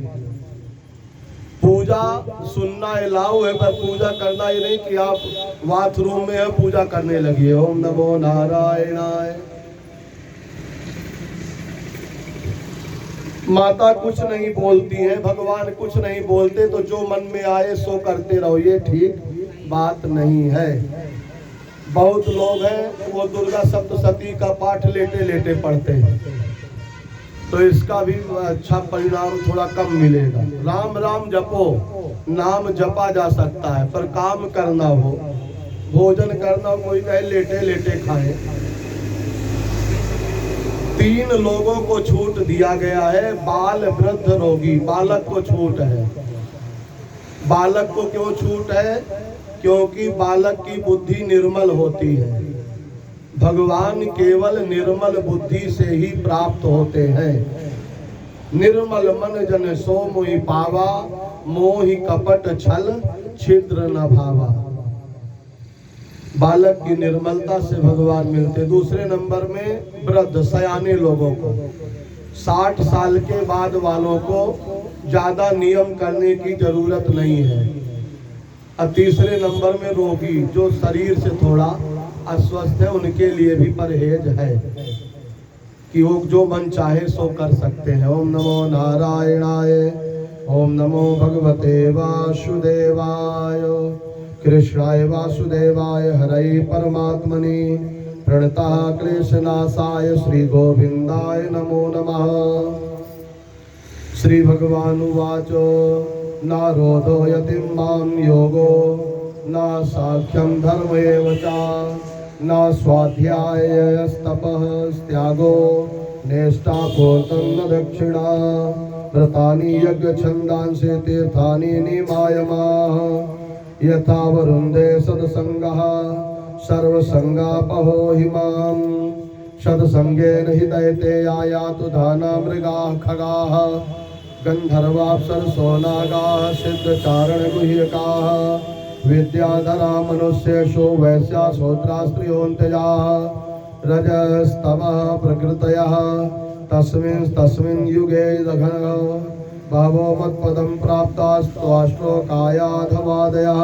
पूजा सुनना अलाउ है, पर पूजा करना ये नहीं कि आप बाथरूम में है पूजा करने लगिए। ओम नमो नारायणाय। माता कुछ नहीं बोलती है, भगवान कुछ नहीं बोलते, तो जो मन में आए सो करते रहो, ये ठीक बात नहीं है। बहुत लोग हैं वो दुर्गा सप्तशती का पाठ लेटे लेटे पढ़ते हैं, तो इसका भी अच्छा परिणाम थोड़ा कम मिलेगा। राम राम जपो, नाम जपा जा सकता है, पर काम करना हो, भोजन करना हो, कोई कहे लेटे लेटे खाए। 3 लोगों को छूट दिया गया है, बाल, वृद्ध, रोगी। बालक को छूट है। बालक को क्यों छूट है? क्योंकि बालक की बुद्धि निर्मल होती है। भगवान केवल निर्मल बुद्धि से ही प्राप्त होते हैं। निर्मल मन जन सो मोहि पावा, मोहि कपट छल छिद्र न भावा। बालक की निर्मलता से भगवान मिलते। दूसरे नंबर में वृद्ध, सयाने लोगों को, 60 साल के बाद वालों को ज्यादा नियम करने की जरूरत नहीं है। और तीसरे नंबर में रोगी, जो शरीर से थोड़ा अस्वस्थ है, उनके लिए भी परहेज है कि वो जो मन चाहे सो कर सकते हैं। ओम नमो नारायणाय। ओम नमो भगवते वासुदेवाय। कृष्णाय वासुदेवाय हरये परमात्मने। प्रणतः क्लेशनाशाय श्री गोविंदाय नमो नमः। श्री भगवानुवाच नारदो यतिं मां योगो न साख्यं धर्म एव च न स्वाध्यायस्तपः त्यागो नेष्टापूर्तं न दक्षिणा व्रतानि यज्ञछन्दांसि तीर्थानि निमायमाः यथा वरुन्धे सत्सङ्गः सर्वसङ्गापहो हि मां सत्सङ्गेन हि दैते यायातु दाना मृगाः खगाः गन्धर्वाप्सरसो नागाः सिद्धचारणगुह्यकाः विद्याधरा मनुष्येषु वैश्या शूद्रा स्त्रियोऽन्त्यजाः रजस्तमः प्रकृतयः तस्मिन् युगे दघनः बहवो मत्पदं प्राप्तास्त्वाश्लोकायाधवादयः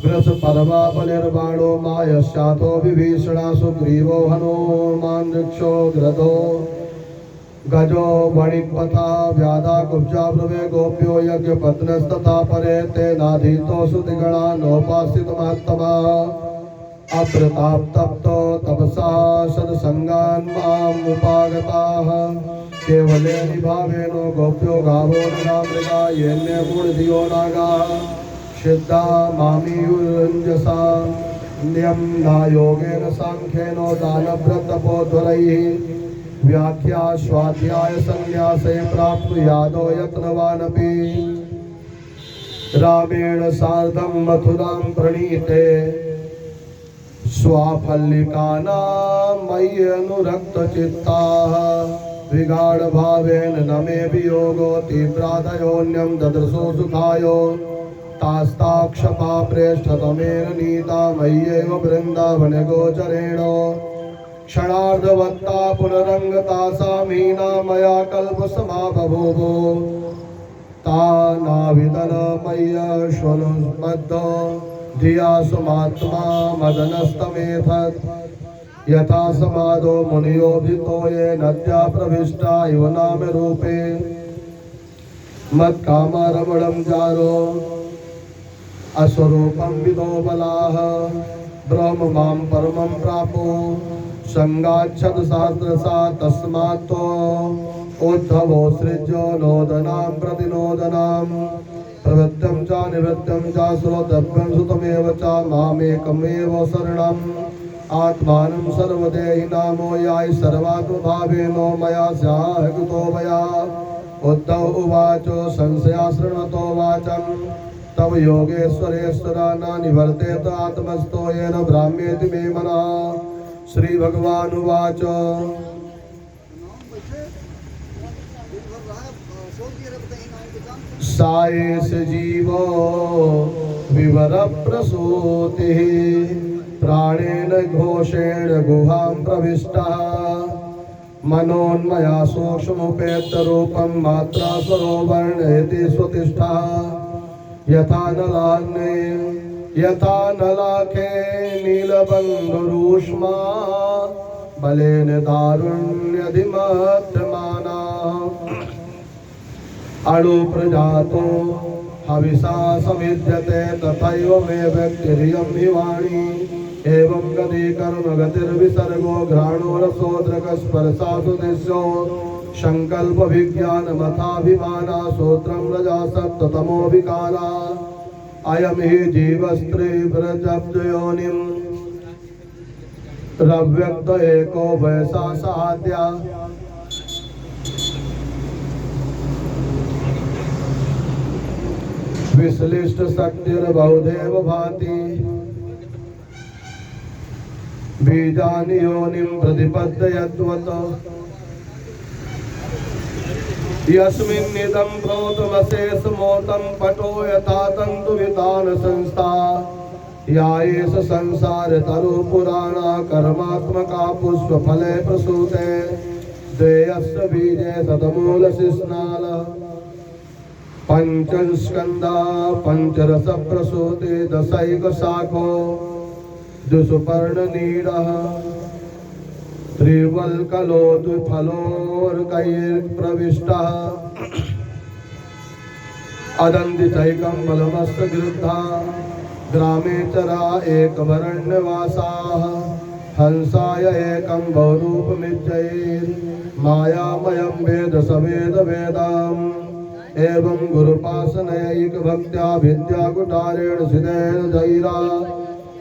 वृषपर्वा बलिर्बाणो मायस्यातो विभीषणा सुग्रीवो हनुमान् वृक्षो घ्रदो गजो वणिक्पथा व्याधा कुब्जा ब्रवे गोप्यो यज्ञपत्नस्तथा परे तेनाधीतो सुतिगणा नोपासित महत्तमा अप्रताप्तप्तो तपसा सत्सङ्गान् माम् उपागताः केवले भावेनो गोप्यो गावो नृगा येन्य गुणधियो नागाः सिद्धा मामियुञ्जसा नियम नायोगेन सांख्येनो दानव्रतपोध्वरैः व्याख्या स्वाध्याय संन्यासे प्राप्नुयादो यत्नवानपि रामेण सार्धं मथुरां प्रणीते स्वाफल्लिकानां मयि अनुरक्तचित्ताः विगाढ भावेन न मे वियोगो तीव्रादयोन्यं ददृशो सुखायो तास्ताक्षपा प्रेष्ठतमेन नीता मय्येव वृन्दावने गोचरेण क्षणार्धवत्ता पुनरङ्गता सा मीना मया कल्पसमा बभूवो ता नाविदन मय्यश्वनुबद्धो धिया सुमात्मा मदनस्तमेथत् यथा समादो मुनियोभितो ये नद्या प्रविष्टा इव नाम रूपे मत्कामरमणं जारो अस्वरूपं विदो बलाः ब्रह्म मां परमं प्रापो संगाच्छद सहस्रसा तस्मात् उद्धवो सृज्यो नोदनां प्रतिनोदनां प्रवृत्तं च निवृत्तं च श्रोतव्यं सुतमेव च मामेकमेव शरणम् आत्मानं सर्वदेहि नामो याय सर्वात्मभावेनो मया स्याहकृतो मया उद्धव उवाच संशया शृण्वतो वाचं तव योगेश्वरेश्वरा न निवर्तेत आत्मस्थो येन ब्राह्मेति मे मनः श्री भगवान उवाच सायेष जीवो विवर प्रसूतिः प्राणेन घोषेण गुहां प्रविष्टः मनोन्मया सूक्ष्मोपेत्य रूपं मात्रा स्वरोवर्णयति स्वतिष्ठः यथा नलाखे नीलबन्धुरूष्मा बलेन दारुण्यधिमध्यमाना अणुप्रजातो हविषा समिध्यते तथैव मे व्यक्तिरियं हि वाणी एवं गति कर्म गतिर्विसर्गो घ्राणो रसोदृकस्पर्शा सुदिश्यो संकल्प विज्ञान मथाभिमाना सूत्रं रजा सप्ततमो विकारा अयं हि जीवस्त्री व्रजब्दयोनिं रव्यक्त एको वैसा साद्या विश्लिष्ट शक्तिर्बहुधैव भाति बीजानि योनिं प्रतिपद्ययत्वत यस्मिन्निदं प्रोतमशेषमोतं पटो यथा तन्तुवितान संस्था या एष संसार तरु पुराणा कर्मात्मका पुष्पफले प्रसूते देयस्य बीजे शतमूलशिस्नाल पंचस्कंदा पंचरस प्रसूति दशैक शाखो दुष्पर्णनीडः त्रिवल्कलो द्विफलोर्कैर्प्रविष्टः अदन्ति चैकं बलमस्तगृद्धा ग्रामे चरा एकवरण्यवासाः हंसाय एकं बहुरूपमिज्जैर्मायामयं वेद सवेद वेदाम् एवं गुरुपासनैक भक्त्या विद्याकुटारेण सिद्धेन धैरा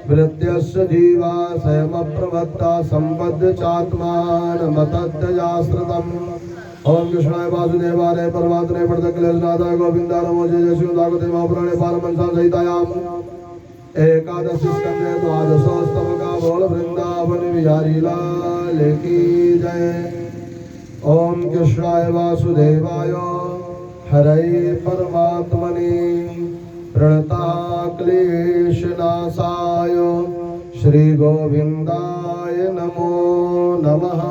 वृत्त्यस्य जीवा स्वयमप्रवत्ता सम्पद्य चात्मानमतत्यजाश्रितम्। ओम कृष्णाय वासुदेवाय परमात्मने प्रणतक्लेशनाथाय गोविन्दाय नमो जय जय श्रीमद्भागवते महापुराणे पारमहंसा सहितायाम् एकादशी स्कंदे द्वादशोस्तवका बोल वृंदावन बिहारी लाल की जय। ओम कृष्णाय वासुदेवाय हरये परमात्मने प्रणतक्लेशनाशाय श्री गोविंदाय नमो नमः।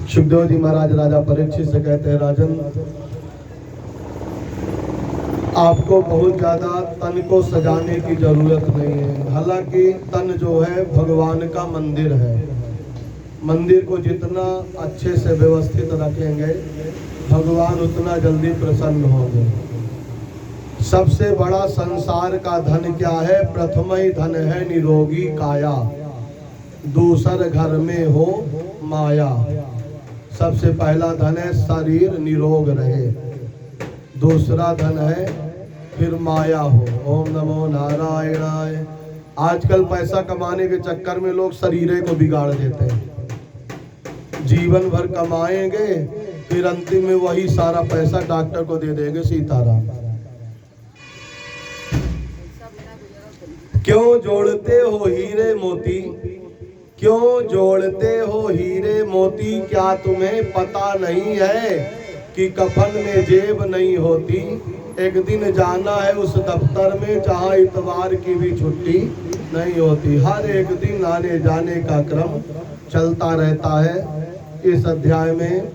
सुखदेव जी महाराज राजा परीक्षित से कहते हैं, राजन आपको बहुत ज्यादा तन को सजाने की जरूरत नहीं है। हालांकि तन जो है भगवान का मंदिर है। मंदिर को जितना अच्छे से व्यवस्थित रखेंगे भगवान उतना जल्दी प्रसन्न होंगे। सबसे बड़ा संसार का धन क्या है? प्रथम ही धन है निरोगी काया, दूसर घर में हो माया। सबसे पहला धन है शरीर निरोग रहे, दूसरा धन है फिर माया हो। ओम नमो नारायणाय। आजकल पैसा कमाने के चक्कर में लोग शरीर को बिगाड़ देते हैं। जीवन भर कमाएंगे फिर अंतिम में वही सारा पैसा डॉक्टर को दे देंगे सीताराम। क्यों जोड़ते हो हीरे मोती, क्यों जोड़ते हो हीरे मोती, क्या तुम्हें पता नहीं है कि कफन में जेब नहीं होती। एक दिन जाना है उस दफ्तर में जहाँ इतवार की भी छुट्टी नहीं होती। हर एक दिन आने जाने का क्रम चलता रहता है। इस अध्याय में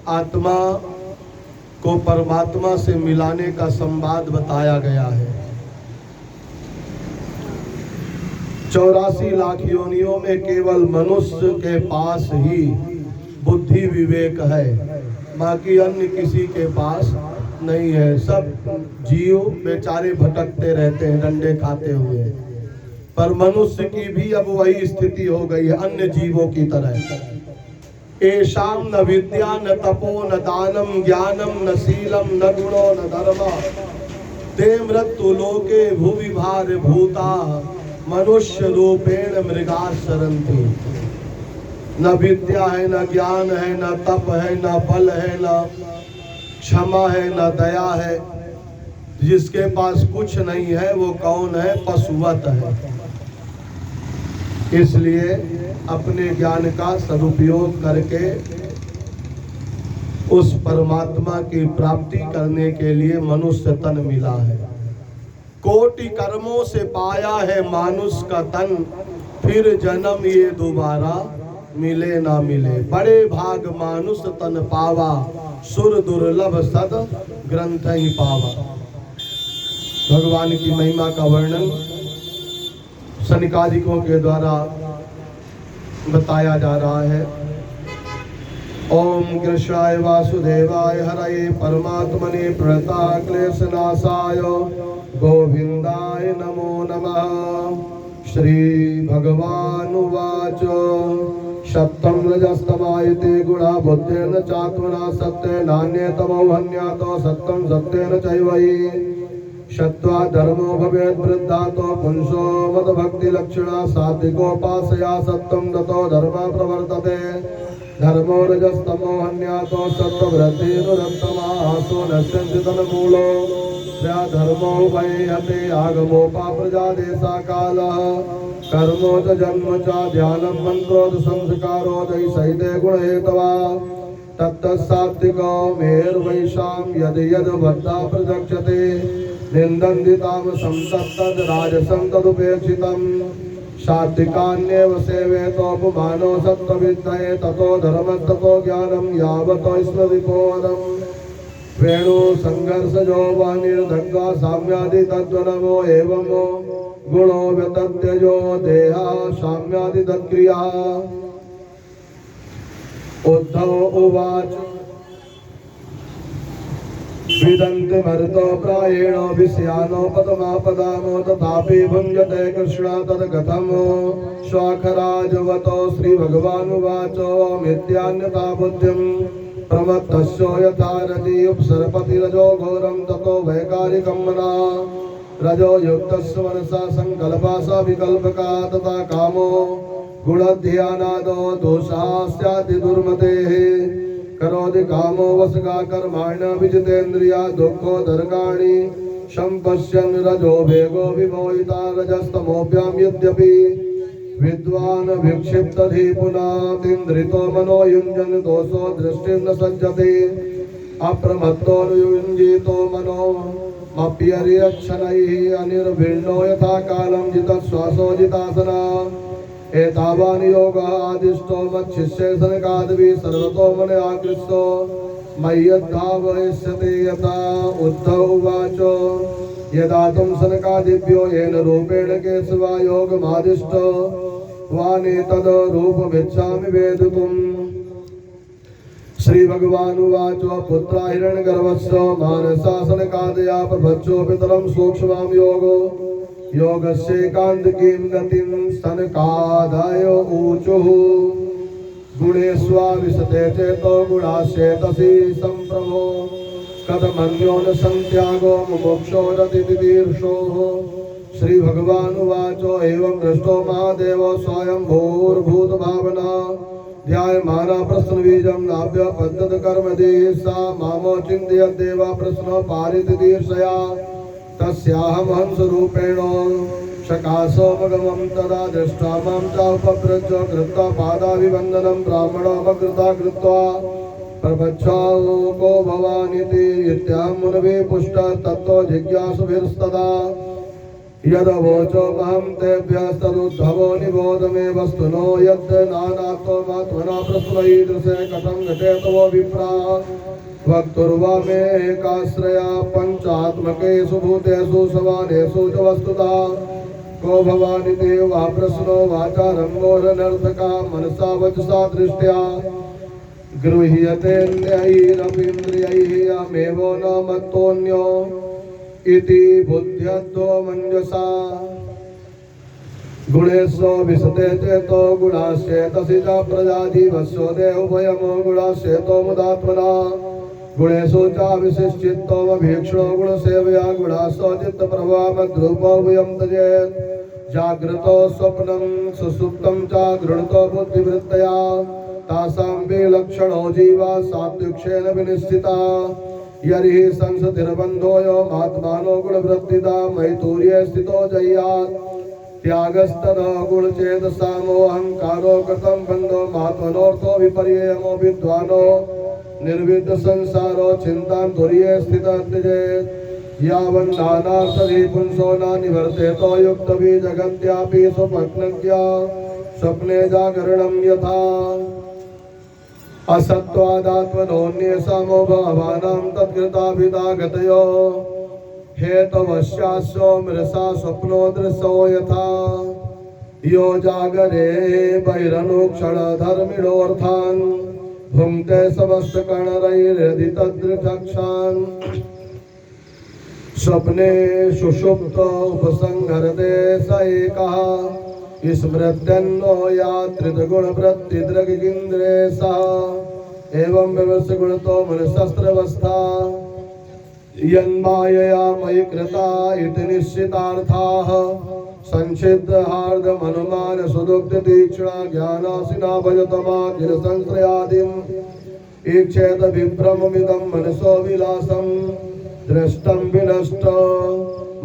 आत्मा को परमात्मा से मिलाने का संवाद बताया गया है। 84 लाख योनियों में केवल मनुष्य के पास ही बुद्धि विवेक है, बाकी अन्य किसी के पास नहीं है। सब जीव बेचारे भटकते रहते हैं डंडे खाते हुए, पर मनुष्य की भी अब वही स्थिति हो गई है अन्य जीवों की तरह। एशाम न विद्या न तपो न दानम ज्ञानम न शीलम न गुणो न धर्म ते मृत्यु लोके भुवि भार भूता मनुष्य रूपेण मृगा सरंती। न विद्या है, न ज्ञान है, न तप है, न बल है, न क्षमा है, न दया है। जिसके पास कुछ नहीं है वो कौन है? पशुवत है। इसलिए अपने ज्ञान का सदुपयोग करके उस परमात्मा की प्राप्ति करने के लिए मनुष्य तन मिला है। कोटि कर्मों से पाया है मानुष का तन, फिर जन्म ये दोबारा मिले ना मिले। बड़े भाग मानुष तन पावा, सुर दुर्लभ सद ग्रंथ ही पावा। भगवान की महिमा का वर्णन सनकादिकों के द्वारा बताया जा रहा है। ओम कृष्णाय वासुदेवाय हरये परमात्मने प्रणतक्लेशनाशाय गोविंदाय नमो नमः। श्री भगवान उवाच सप्तम रजस्तमायते गुणा बुद्धेन चात्मना सत्ये नान्यतमो हन्यातो सत्यं सत्येन चैवहि शत्वा धर्मो भवेत् वृद्धातो पुंसो मद भक्ति लक्षणा सात्विकोपासया सत्यं ततो धर्म प्रवर्तते। धर्मो रजस्तमो हन्यातो सत्त्ववृद्धिरुत्तमासो नश्यन्ति तन्मूलो धर्मो वैहते आगमोपा प्रजादेशा कालः कर्मो च जन्म च ध्यानं मंत्रो च संस्कारो च सहिते गुणहेतवा तत्तसात्विको मेर्वैषां यद् यद् बद्धा प्रदक्षते निन्दन्ति तामसं तत्तद् राजसं तदुपेक्षितम् सात्विकान्येव सेवेतोपमानो सत्त्वविद्धये ततो धर्मस्ततो ज्ञानं यावतो स्मृतिपोदम् वेणु संघर्षजो वानिर्दग्धा साम्यादि तद्वनमो एवमो गुणो व्यतत्यजो देहा साम्यादि तत्क्रिया। उद्धव उवाच विदन्ति मरुतो प्रायेण विषयानो पदमापदामो तथापि भुञ्जते कृष्ण तद्गतमो स्वाखराजवतो श्रीभगवानुवाचो मिथ्यान्यथा बुद्धिं प्रमत्तस्यो यथा रति उपसर्पतिरजो घोरं ततो वैकारिकं मना रजो युक्तस्य मनसा संकल्पा विकल्पका तथा कामो गुणध्यानादो दोषः स्यादि दुर्मतेः करोति कामो वसगा कर्माण विजितेन्द्रिया दुःखो दर्गाणि संपश्यन् रजो वेगो विमोहिता रजस्तमोभ्यां यद्यपि विद्वान् विक्षिप्तधि पुनातिन्द्रितो मनो युञ्जन् दोषो दृष्टिं न सज्जते अप्रमत्तो युञ्जितो मनो मप्यर्यच्छनैः अनिर्भिन्नो यथा कालं जितश्वासो जितासना एतावान् योगः आदिष्टो मच्छिष्ये सनकादपि सर्वतो मन आकृष्टो मय्यद्धावयिष्यते यथा उद्धव उवाच यदा तं सनकादिभ्यो येन रूपेण केशवा योगमादिष्टो वानेतद् रूपमिच्छामि वेदितुम् श्री भगवान् उवाच पुत्रा हिरण्यगर्भस्य मानसा सनकादया प्रभज्यो पितरं सूक्ष्मां योगो योगस्यैकान्तिकीं गतिं सनकादय ऊचुः गुणेष्वाविशते चेतो गुणाश्चेतसि सम्प्रभो कथमन्यो न सन्त्यागो मुमुक्षो रतितितीर्षोः श्री भगवान् उवाच एवं दृष्टो महादेवो स्वयं भूर्भूतभावना ध्यायमाना प्रश्नबीजं नाभ्य पद्धत कर्मदेः सा मामो चिन्तयद्देवा प्रश्नो पारितितीर्षया तस्याहं हंसरूपेण शकासो मगमं तदा दृष्ट्वा मां चापव्रज कृत्वा पादाभिवन्दनं ब्राह्मणोपकृता कृत्वा प्रपच्छाको भवानिति इत्यां मुनवे पुष्ट तत्त्व जिज्ञासुभिस्तदा यदवोचो महं तेभ्यस्तदुद्धवो निबोध मे वस्तुनो यद् नानात्वमात्मना प्रश्नईदृशे कथं घटेतवो विप्रा वक्तुर्वा मे एकाश्रया पञ्चात्मकेषु भूतेषु सवानेषु च वस्तुता को भवानिति वा प्रश्नो वाचारम्भोरनर्थका मनसा वचसा दृष्ट्या गृह्यते न्यैरपीन्द्रियैः यमेवो न मत्तोऽन्यो इति बुद्ध्यत्तो मञ्जसा गुणेशो विशते चेतो गुणाश्चेतसि च प्रजाधिवस्यो देहोभयमो गुणाश्चेतो मुदात्मना गुणेषु च विशिष्टित्वमभीक्ष्णो गुणसेवया गुणासो चित्तप्रभावद्रूपो भूयं तजेत् जाग्रतो स्वप्नं सुसुप्तं च गृणतो बुद्धिवृत्तया तासां विलक्षणो जीवा सात्विक्षेण विनिश्चिता यर्हि संसतिर्बन्धोयो आत्मानो गुणवृत्तिदा मैथुर्ये स्थितो जय्यात् त्यागस्तनो गुणचेतसामो अहंकारो कृतं बन्धो मात्मनोऽर्थो विपर्ययमो विद्वानो निर्विद्ध संसारो चिन्तां तुर्ये स्थितः त्यजेत् यावन्नानार्थधि पुंसो न निवर्तेतो युक्तबीजगत्यापि स्वप्नज्ञा स्वप्ने जागरणं यथा असत्वादात्मनोऽन्येषामो भवानां तत्कृताभिदागतयो हेतवश्यास्यो मृषा स्वप्नो दृशो यथा यो जागरे बहिरनुक्षणधर्मिणोऽर्थान् भुङ्क्ते समस्तकणरैर्यदि तदृक्षान् स्वप्ने सुषुप्त उपसंहरते स एकः स्मृत्यन्नो यात्रितगुणवृत्तिद्रगिन्द्रे सः एवं व्यवस्थ गुणतो मनशस्त्रवस्था यन्मायया मयि कृता इति निश्चितार्थाः संक्षिप्तहार्दमनुमान सुदुक्तितीक्ष्णा ज्ञानासिना भजतमा गिरसंश्रयादिम् ईक्षेत विभ्रममिदं मनसो विलासं दृष्टं विनष्ट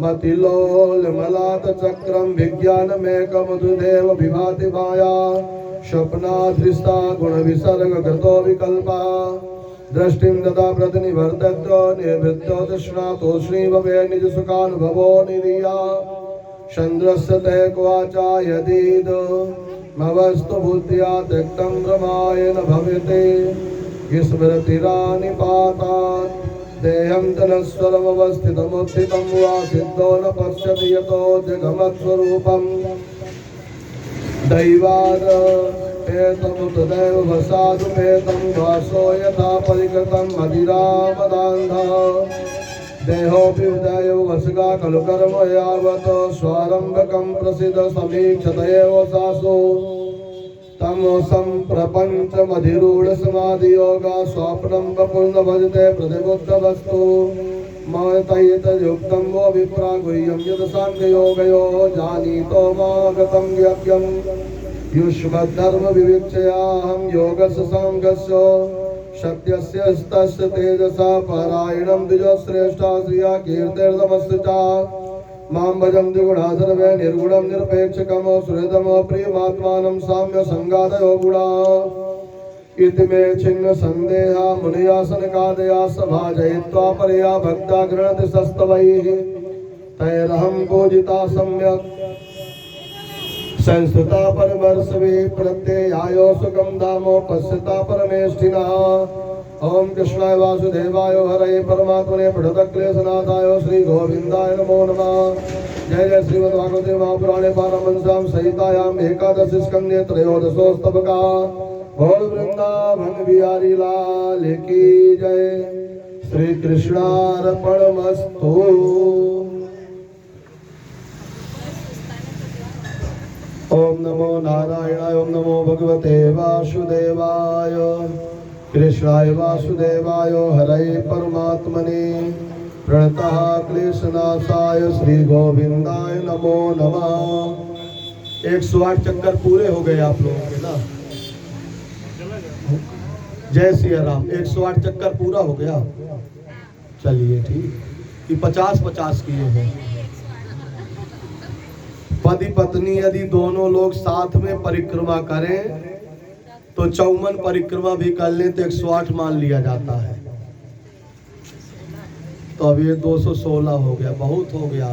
मतिलोलमलात चक्रं विज्ञानमेकमधुदेव विभाति माया स्वप्नाधृष्टा गुणविसर्गकृतो विकल्पः दृष्टिं ददा प्रतिनिवर्ततो निवृत्तो तृष्णातो श्रीभवे निजसुखानुभवो निरीया चन्द्रस्य ते क्वाचा यदीद मवस्तु बुद्ध्या त्यक्तं भ्रमायेन भवेते स्मृतिरानिपातात् देहं तनस्वरमवस्थितमुत्थितं वा सिद्धो न पश्यति यतो जगमत्स्वरूपं दैवाद एतमुतदैव वसादुपेतं वासो यथा परिकृतं मदिरामदान्धः देहोऽपि उदयो वसगा खलु कर्म यावत् स्वारम्भकं प्रसिद्ध समीक्षत एव सासु तमोसं प्रपञ्चमधिरूढ समाधियोगा स्वप्नं वपुर्न भजते प्रतिबुद्धवस्तु मयतैतयुक्तं वो विप्रा गुह्यं यद् साङ्ख्ययोगयो जानीतो मागतं यज्ञं युष्मद्धर्म विविच्ययाहं योगस्य साङ्गस्य सत्यस्य स्तस्य तेजसा परायणं द्विजश्रेष्ठा श्रिया कीर्तिर्दमस्य च मां भजन्ति गुणा सर्वे निर्गुणं निरपेक्षकमो सुहृदमो प्रियमात्मानं साम्य संगादयो गुणा इति मे छिन्न संदेहा मुनियासनकादया सभाजयित्वा परया भक्ता गृह्णति सस्तवैः तैरहं पूजिता सम्यक् संस्थिता परमर्षवे प्रत्ययायो सुखं धामो पश्यता परमेष्ठिनः ओम कृष्णाय वासुदेवाय हरे परमात्मने प्रणतक्लेशनाथाय श्री गोविंदाय नमो नमः। जय जय श्रीमद्भागवते महापुराणे पारमहंस्यां संहितायाम् एकादश स्कन्धे त्रयोदशोस्तवका। बोल वृंदावन बिहारी लाल की जय। श्री कृष्णार्पणमस्तु। ओम नमो नारायणाय ओम नमो भगवते वासुदेवाय कृष्णाय वासुदेवाय हरे परमात्मने प्रणतः क्लेशनाशाय श्री गोविंदाय नमो नमः। 108 चक्कर पूरे हो गए आप लोगों के ना। जय श्री राम। 108 चक्कर पूरा हो गया। चलिए ठीक कि 50-50 किए हैं। पति पत्नी यदि दोनों लोग साथ में परिक्रमा करें तो 54 परिक्रमा भी कर ले तो 108 मान लिया जाता है। तो अब ये 216 हो गया, बहुत हो गया।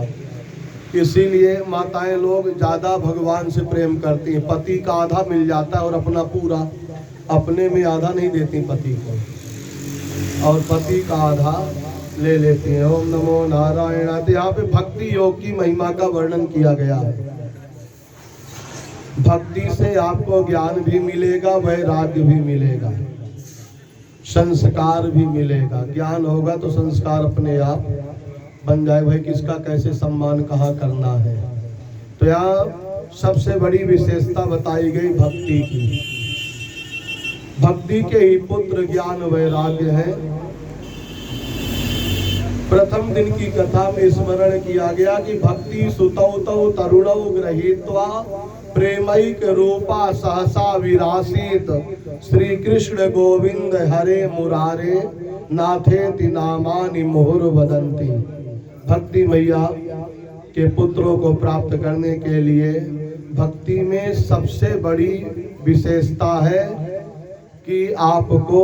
इसीलिए माताएं लोग ज्यादा भगवान से प्रेम करती हैं। पति का आधा मिल जाता है और अपना पूरा, अपने में आधा नहीं देती पति को और पति का आधा ले लेती हैं। ओम नमो नारायण। यहाँ पे भक्ति योग की महिमा का वर्णन किया गया है। भक्ति से आपको ज्ञान भी मिलेगा, वैराग्य भी मिलेगा, संस्कार भी मिलेगा। ज्ञान होगा तो संस्कार अपने आप बन जाए। भाई किसका कैसे सम्मान कहाँ करना है। तो यहाँ सबसे बड़ी विशेषता बताई गई भक्ति की। भक्ति के ही पुत्र ज्ञान वैराग्य है। प्रथम दिन की कथा में स्मरण किया गया कि भक्ति सुतौ तौ तरुणौ गृहीत्वा प्रेमैक रूपा सहसा विरासीत श्री कृष्ण गोविंद हरे मुरारे नाथेति नामानि मुहुर वदन्ति। भक्ति मैया के पुत्रों को प्राप्त करने के लिए भक्ति में सबसे बड़ी विशेषता है कि आपको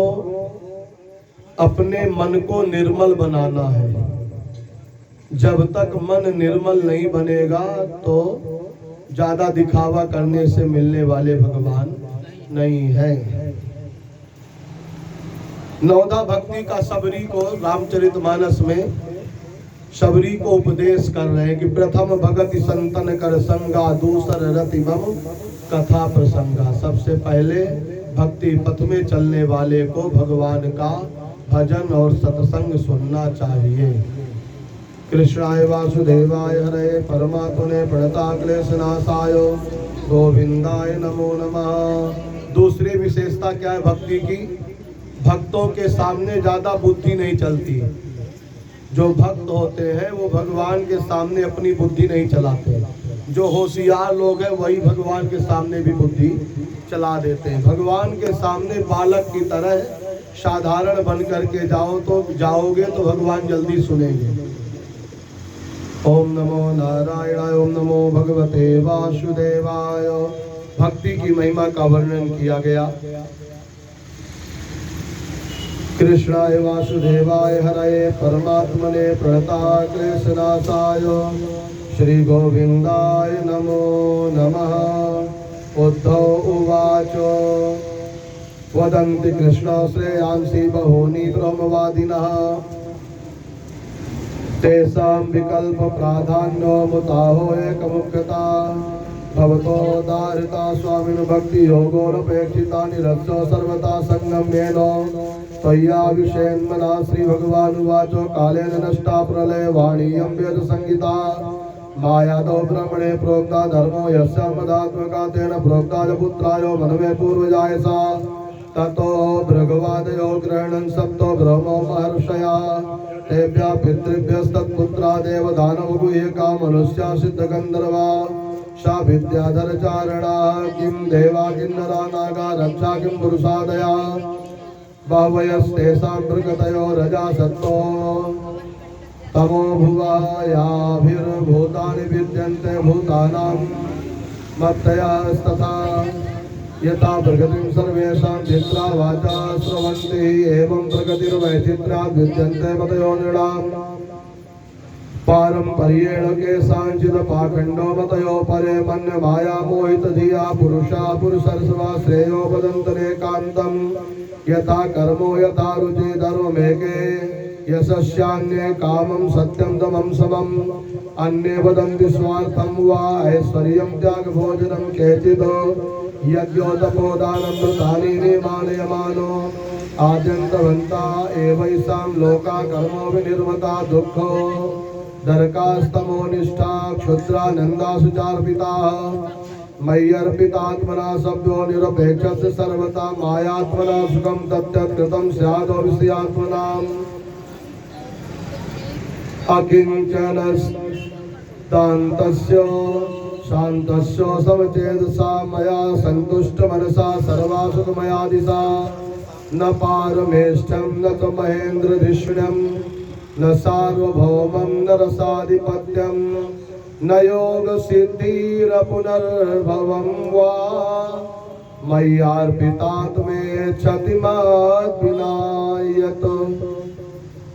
अपने मन को निर्मल बनाना है। जब तक मन निर्मल नहीं बनेगा तो ज्यादा दिखावा करने से मिलने वाले भगवान नहीं है। नवदा भक्ति का सबरी को रामचरितमानस में सबरी को उपदेश कर रहे हैं कि प्रथम भगति संतन कर संगा दूसर रति मम कथा प्रसंगा। सबसे पहले भक्ति पथ में चलने वाले को भगवान का भजन और सत्संग सुनना चाहिए। कृष्णाय वासुदेवाय हरे परमात्मने प्रणताक्लेशनाशाय गोविंदाय नमो नमः। दूसरी विशेषता क्या है भक्ति की? भक्तों के सामने ज्यादा बुद्धि नहीं चलती। जो भक्त होते हैं वो भगवान के सामने अपनी बुद्धि नहीं चलाते। जो होशियार लोग हैं वही भगवान के सामने भी बुद्धि चला देते हैं। भगवान के सामने बालक की तरह साधारण बन करके जाओगे तो भगवान जल्दी सुनेंगे। ओम नमो नारायणाय ओम नमो भगवते वासुदेवाय। भक्ति की महिमा का वर्णन किया गया। कृष्णाय वासुदेवाय हरे परमात्मने प्रणताक्लेशनाशाय श्री गोविंदाय नमो नमः। उद्धव उवाच वदन्ति कृष्ण श्रेयांसि बहूनि ब्रह्मवादिनः तेषां विकल्प प्राधान्यो मुताहो एकमुख्यता भवतो दारिता स्वामिनो भक्ति योगोरपेक्षिता निरस्य सर्वथा संगम्येन त्वय्या विषयन्मना। श्री भगवान उवाच कालेन नष्टा प्रलय वाणीयं वेद संगीता मायादौ ब्रह्मणे प्रोक्ता धर्मो यस्यात्मदात्मका तेन प्रोक्ता च पुत्राय मनवे पूर्वजाय सा ततो भृगवादयो ग्रहणं सप्तो ब्रह्मो महर्षया तेभ्यः पितृभ्यस्तत्पुत्रा देवदानवगुह्यका मनुष्या सिद्धगन्धर्वा सा विद्याधरचारणा किं देवा किन्नरा नागा रक्षा किं पुरुषादया बहवयस्तेषां भृगतयो रजा सत्तो तमो भुवायाभिर्भूतानि विद्यन्ते भूतानां मत्तयास्तथा यथा प्रगतिं सर्वेषां चित्रा वाचा स्रवन्ति एवं प्रगतिर्वैचित्र्याद् विद्यन्ते मतयो नृणाम् पारंपर्येण केषाञ्चित् पाखण्डो मतयो परे मन्य माया मोहित धिया पुरुषा पुरुषर्षवा श्रेयो वदन्तनेकान्तं यथा कर्मो यथा रुचि धर्ममेके यशस्यान्ये कामं सत्यं दमं समम् अन्ये वदन्ति स्वार्थं वा ऐश्वर्यं त्यागभोजनं केचित् यज्ञोतपोदानं व्रतानि नियमानयमानो आद्यन्तवन्ता एवैषां लोका कर्मो विनिर्मता दुःखो दरकास्तमो निष्ठा क्षुद्रानन्दासु चार्पिता मय्यर्पितात्मना शब्दो निरपेक्षस्य सर्वथा मायात्मना सुखं तत्कृतं स्यादो विषयात्मनाम् अकिञ्चनस्तान्तस्य शान्तस्य समचेतसा मया सन्तुष्टमनसा सर्वासुखमया दिशा न पारमेष्ठं न च महेन्द्रधिष्ण्यं न सार्वभौमं न रसाधिपत्यं न योगसिद्धिरपुनर्भवं वा मय्यार्पितात्मेच्छति मद्विनायत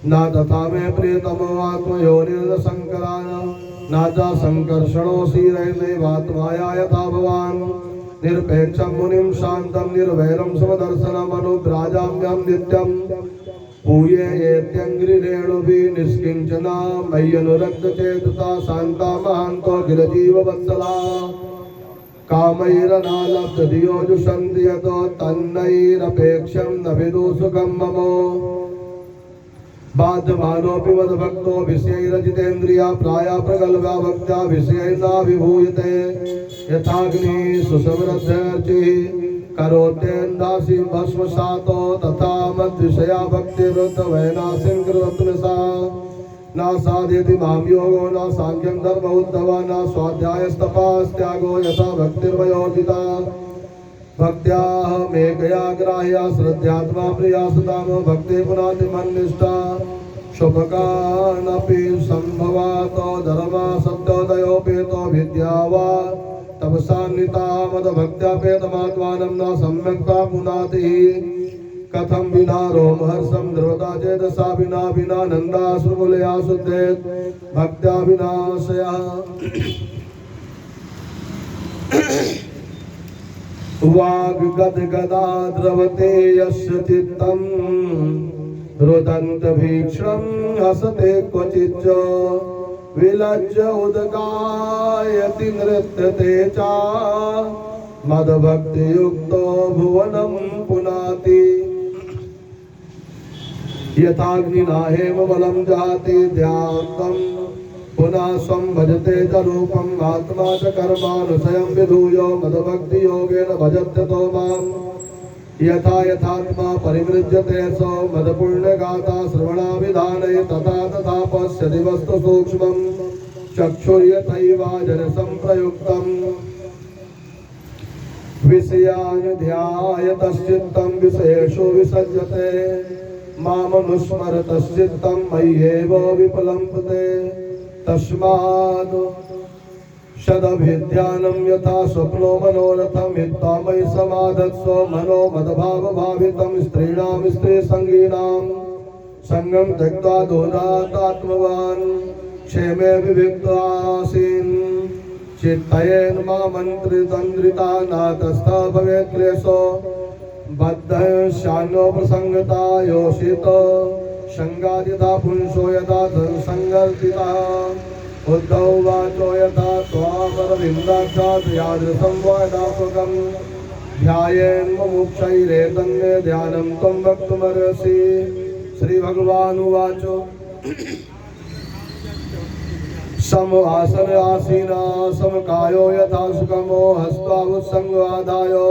न तथा मे प्रियतमो आत्मयोनिर्शङ्कराय न च सङ्कर्षणो शिरैर्नैवात्माया यथा भवान् निरपेक्षं मुनिं शान्तं निर्वैरं समदर्शनमनुग्राजाम्यहं नित्यं पूये येत्यङ्घ्रिरेणुभिः निष्किञ्चना मय्यनुरक्तचेतसा शान्ता महान्तो गिरजीववत्सला कामैरनालब्धधियो जुषन्ति यतो तन्नैरपेक्षं न विदु सुखं मम बाध्यमानोऽपि मद्भक्तो विषयैरजितेन्द्रिया प्रायः प्रगल्भा भक्त्या विषयैर्नाभिभूयते यथाग्निः सुसमृद्धर्चिः करोत्येन्दासीं भस्मसातो तथा मद्विषया भक्तिर्वृद्धवैनासीं कृतत्वसा न साधयति मां योगो न साङ्ख्यं धर्म उद्धवा न स्वाध्यायस्तपास्त्यागो यथा भक्तिर्वयोजिता भक्त्याहमेकया ग्राह्या श्रद्धात्मा प्रिया सुताम भक्ति पुनातिमन्निष्ठा शुभकानपि सम्भवातो धर्मा सत्योदयोपेतो विद्या वा तपसान्विता मदभक्त्यापेतमात्मानं न सम्यक्ता पुनाति कथं विना रोमहर्षं ध्रुवता चेतसा विना विना नन्दाश्रुकुलया शुद्धेत् भक्त्या विनाशया वाग्गद्गदा द्रवते यस्य चित्तं रुदन्तभीक्ष्णं हसते क्वचिच्च विलज्ज उदगायति नृत्यते च मदभक्तियुक्तो भुवनं पुनाति यथाग्निना हेमबलं जहाति ध्यातं पुनः स्वं भजते च रूपम् आत्मा च कर्मानुशयं विधूयो मदभक्तियोगेन भजत्यतो मां यथा यथात्मा परिमृज्यते सो मदपुण्यगाथा श्रवणाविधाने तथा तथा पश्यति वस्तु सूक्ष्मं चक्षुर्यथैवाजनसंप्रयुक्तम् विषयान् ध्यायतश्चित्तं विषयेषु विसज्जते मामनुस्मरतश्चित्तं मय्येव विपलम्पते तस्माद् शदभिध्यानं यथा स्वप्नो मनोरथं हित्वा मयि समाधत्स्व मनो मदभावभावितं स्त्रीणां स्त्रीसङ्गीनां सङ्गं त्यक्त्वा दोरातात्मवान् क्षेमे विविक्तासीन् चित्तयेन मामन्त्रितन्द्रिता नातस्थः भवेत् क्लेशो बद्धः शानो प्रसङ्गता योषित संगादिता पुंसो यथा संगर्तिता उद्धव वाचो यथा त्वामरविन्दाक्षात् यादृशं वादात्मकं ध्यायेन् मुमुक्षैरेतन्मे ध्यानं त्वं वक्तुमर्हसि। श्री भगवानुवाच सम आसन आसीना समकायो यथा सुखमो हस्तावुत्संग आदायो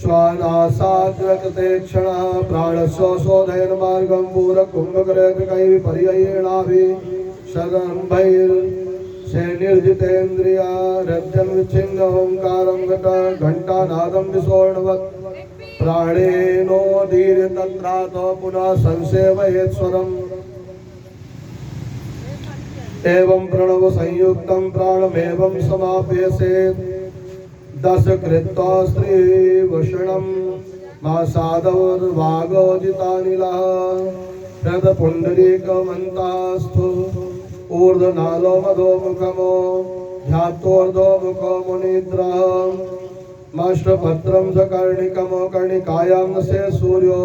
श्वानासाग्रकृते क्षणः प्राणस्व शोधयन् मार्गं पूरकुम्भकरेतकैः पर्ययेणाभिः शरम्भैर् से निर्जितेन्द्रिया रज्जन् विच्छिन्न ओंकारं घंटानादं विस्वर्णवत् प्राणेनोदीर्य तत्रातो पुनः संसेवयेत् स्वरम् एवं प्रणव संयुक्तं प्राणमेवं समाप्यसेत् दश कृत्वा स्त्रीभूषणं मासादवर्वागोजितानिलः हृदपुण्डरीकमन्तास्थु ऊर्ध्वनालो मधोमुखमो ध्यात्वोर्ध्वो मुखो मुनिद्रः मष्टपत्रं सकर्णिकमो कर्णिकायां से सूर्यो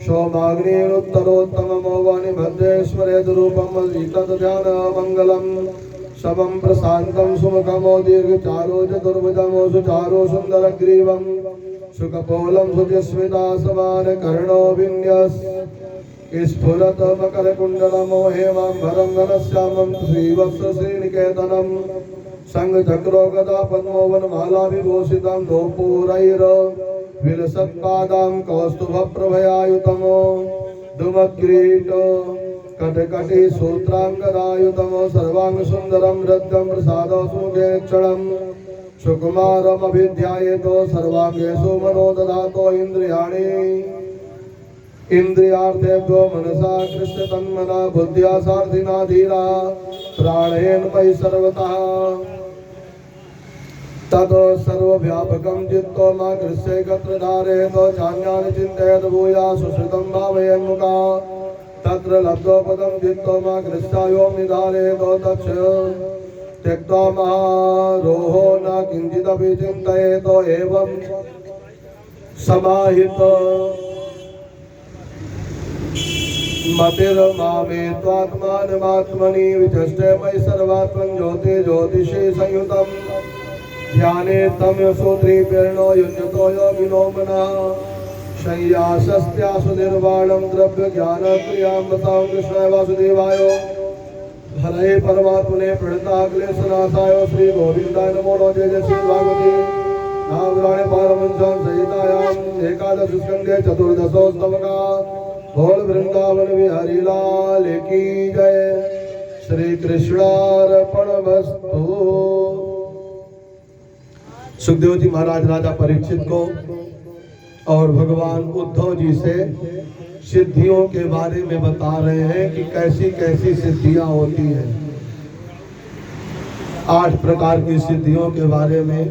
सोमाग्निरुत्तरोत्तममो वाणिभद्रेश्वरेदरूपं ध्यानमङ्गलम् शवं प्रशान्तं सुमुखमो दीर्घचारो चतुर्भुजमो सुचारो सुन्दरग्रीवं सुकपोलं सुजस्मितासमानकर्णो विन्यस् स्फुरत मकरकुण्डलमो हेमाम्बरं घनश्यामं श्रीवत्सश्रीनिकेतनं शङ्खचक्रो गदा पद्मो वनमाला विभूषितं नूपुरैर विलसत्पादां कौस्तुभप्रभयायुतमो धूमकिरीट कटकटी सूत्रांगदायुतमो सर्वांग सुंदरम हृद्यं प्रसादो सुमुखे क्षणं सुकुमारमभिध्यायेतो सर्वांगेषु मनो ददातो इंद्रियाणि इंद्रियार्थेभ्यो मनसा कृष्ण तन्मना बुद्ध्या सार्थिना धीरा प्राणेन मयि सर्वतः ततो सर्वव्यापकं चित्तो मा कृष्णे गत्रधारयतो चान्यानि चिन्तयेत भूया सुश्रुतं भावयन्मुखा तत्र लब्धो पदं चित्तो मा कृष्णायों निधारयतो तच्च त्यक्त्वा महारोहो न किञ्चिदपि चिन्तयेतो एवं समाहितो मतिर्मामे त्वात्मानमात्मनि विचष्टे मयि सर्वात्मन् ज्योति ज्योतिषे संयुतम् ध्याने तम सूत्रीपेर्णो युञ्जतो योगिनो मनः शय्यासस्त्यासु निर्वाणं द्रव्य ज्ञान क्रियां बतां कृष्णाय वासुदेवाय हरे परमात्मने प्रणता क्लेशनाशाय श्री गोविंदाय नमो जय जय श्री भागवते नामपुराणे पारमहंस्यां संहितायाम् एकादश स्कंधे चतुर्दशोस्तमका बोल वृंदावन बिहारी लाल की जय। श्री कृष्णार्पणमस्तु। सुखदेव जी महाराज राजा परीक्षित को और भगवान उद्धव जी से सिद्धियों के बारे में बता रहे हैं कि कैसी कैसी सिद्धियां होती हैं। 8 प्रकार की सिद्धियों के बारे में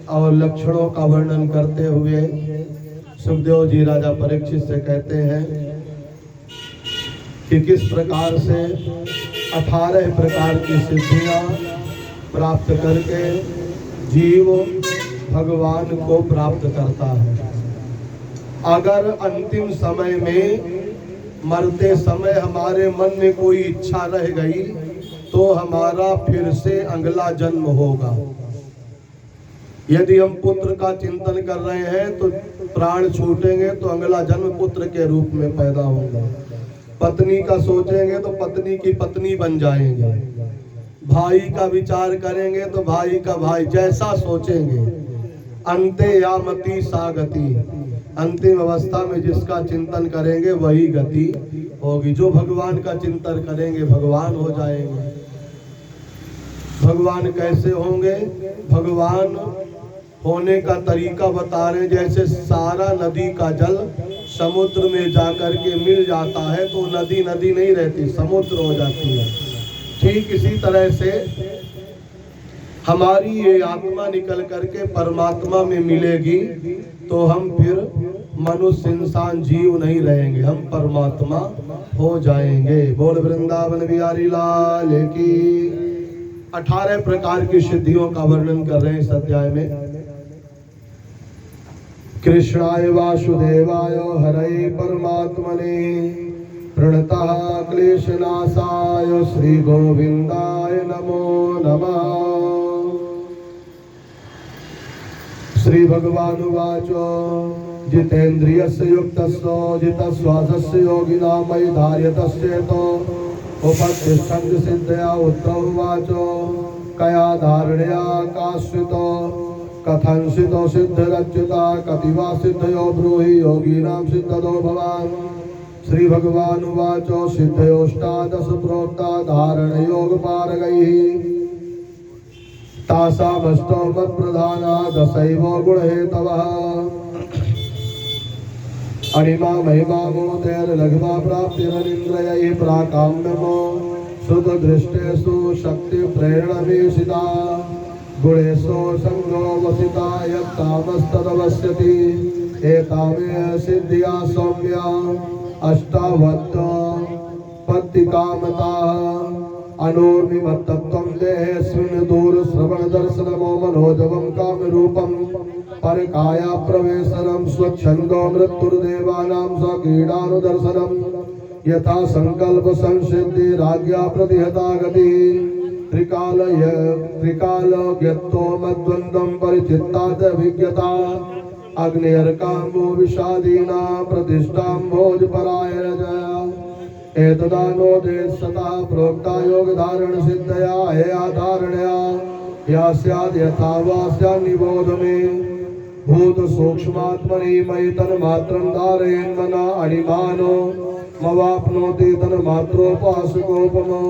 और लक्षणों का वर्णन करते हुए सुखदेव जी राजा परीक्षित से कहते हैं कि किस प्रकार से 18 प्रकार की सिद्धियां प्राप्त करके जीव भगवान को प्राप्त करता है। अगर अंतिम समय में मरते समय हमारे मन में कोई इच्छा रह गई तो हमारा फिर से अगला जन्म होगा। यदि हम पुत्र का चिंतन कर रहे हैं तो प्राण छूटेंगे तो अगला जन्म पुत्र के रूप में पैदा होगा। पत्नी का सोचेंगे तो पत्नी की पत्नी बन जाएंगे। भाई का विचार करेंगे तो भाई का भाई, जैसा सोचेंगे। अंते यामति सा गति, अंतिम अवस्था में जिसका चिंतन करेंगे वही गति होगी। जो भगवान का चिंतन करेंगे भगवान हो जाएंगे। भगवान कैसे होंगे? भगवान होने का तरीका बता रहे। जैसे सारा नदी का जल समुद्र में जाकर के मिल जाता है तो नदी नदी नहीं रहती, समुद्र हो जाती है। ठीक इसी तरह से हमारी ये आत्मा निकल करके परमात्मा में मिलेगी तो हम फिर मनुष्य इंसान जीव नहीं रहेंगे, हम परमात्मा हो जाएंगे। बोल वृंदावन बिहारी लाल की। 18 प्रकार की सिद्धियों का वर्णन कर रहे हैं इस अध्याय में। कृष्णाय वासुदेवाय हरे परमात्मने प्रणतः क्लेशनाशाय श्री गोविंदाय नमो नमः। श्री भगवानुवाच जितेन्द्रियस्य युक्तस्य जितश्वासस्य योगिना मयि धार्यतस्येतो उपतिष्ठन्ति सिद्धया उद्धववाचो कया धारणया काश्रितो कथंसितो सिद्धिरच्युता कतिवा सिद्धयो ब्रूहि योगीनां सिद्धतो भवान्। श्री भगवान उवाचो सिद्धयोष्टादश प्रोक्ता धारणयोगपारगैः तासामष्टो मत्प्रधाना दशैव गुणहेतवः। अणिमा महिमा मोदैर्लघिमा प्राप्तिरनिन्द्रियैः प्राकाम्यमो श्रुतदृष्टेषु शक्तिप्रेरणवीशिता गुणेषु सङ्गो वसिता यत्तामस्तदवस्यति एतामे सिद्धिया सौम्या अष्टावत्पत्तिकामताः अनूर्मिमत्तत्वं देहेऽस्मिन् दूरश्रवणदर्शनमो मनोजवं कामरूपं परकाया प्रवेशनं स्वच्छन्दो मृत्युर्देवानां स्वक्रीडानुदर्शनं यथा संकल्प संसिद्धि राज्ञा प्रतिहता गतिः त्रिकालज्ञत्तो मद्वन्द्वं परिचित्तात् विज्ञता अग्निर्काम्बो विषादीना प्रतिष्ठां भोजपरायणजया एतदानोदेशतः प्रोक्ता योगधारण सिद्धया हेया धारणया या स्याद् यथा वा स्यात् निबोध मे भूत सूक्ष्मात्मनि मयि तन्मात्रं धारयेन् मना अणिमानो मवाप्नोति तन्मात्रोपासकोपमो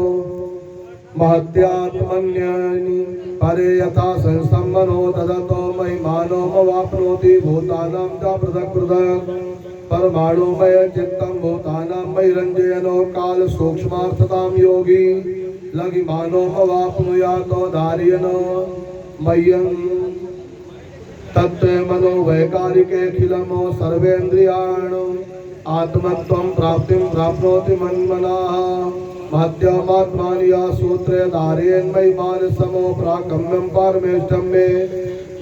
महत्यात्मन्यानि परे यथा संस्थं मनो ददतो महिमानो मवाप्नोति भूतानां च पृथक् पृथक् परमाणुमय चित्तं भूतानां वैरञ्जयनो काल सूक्ष्मार्थतां योगी लघिमानो मवाप्नुयातो धारयनो मह्यं तत्त्वे मनो वैकारिकेऽखिलमो सर्वेन्द्रियाणो आत्मत्वं प्राप्तिं प्राप्नोति मन्मनाः महत्यमात्मानि सूत्रे धारयेन्मयि मानसमो प्राकम्यं पारमेष्ठं मे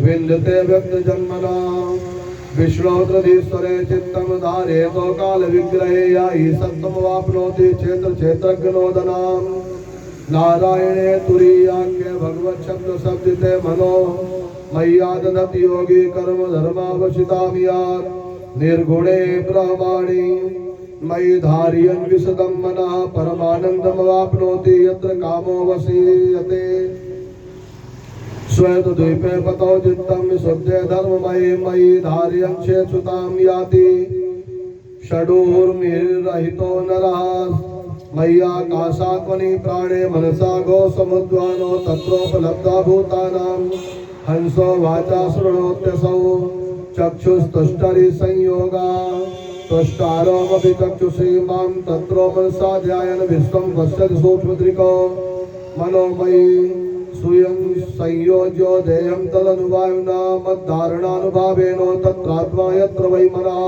विन्दते व्यक्तजन्मना विष्णोत्रधीश्वरे चित्तं धारयतो कालविग्रहे या हि सत्त्वमवाप्नोति क्षेत्रक्षेत्रज्ञनोदनां नारायणे तुरीयाख्ये भगवच्छब्दशब्दिते मनो मय्या ददति योगी कर्म धर्मावशितां यात् निर्गुणे ब्रह्माणि मयि धारयन् विशदं मनः परमानन्दमवाप्नोति यत्र कामो वसीयते श्वेतद्वीपे पतौ चित्तं विशुद्धे धर्ममये मयि धारयन् चेतुतां याति षडूर्मिरहितो नरः मय्याकाशात्मनि प्राणे मनसा गो समुद्वानो तत्रोपलब्धा भूतानां हंसो वाचा शृणोत्यसौ चक्षुस्तुष्टरि संयोगा तुष्टारोमपि चक्षुषी मां तत्रो मनसा ध्यायन् विश्वं पश्यति सूक्ष्मदृको मनोमयि स्वयं संयोज्यो देयं तदनुवायुना मद्धारणानुभावेनो तत्रात्मा यत्र वै मनः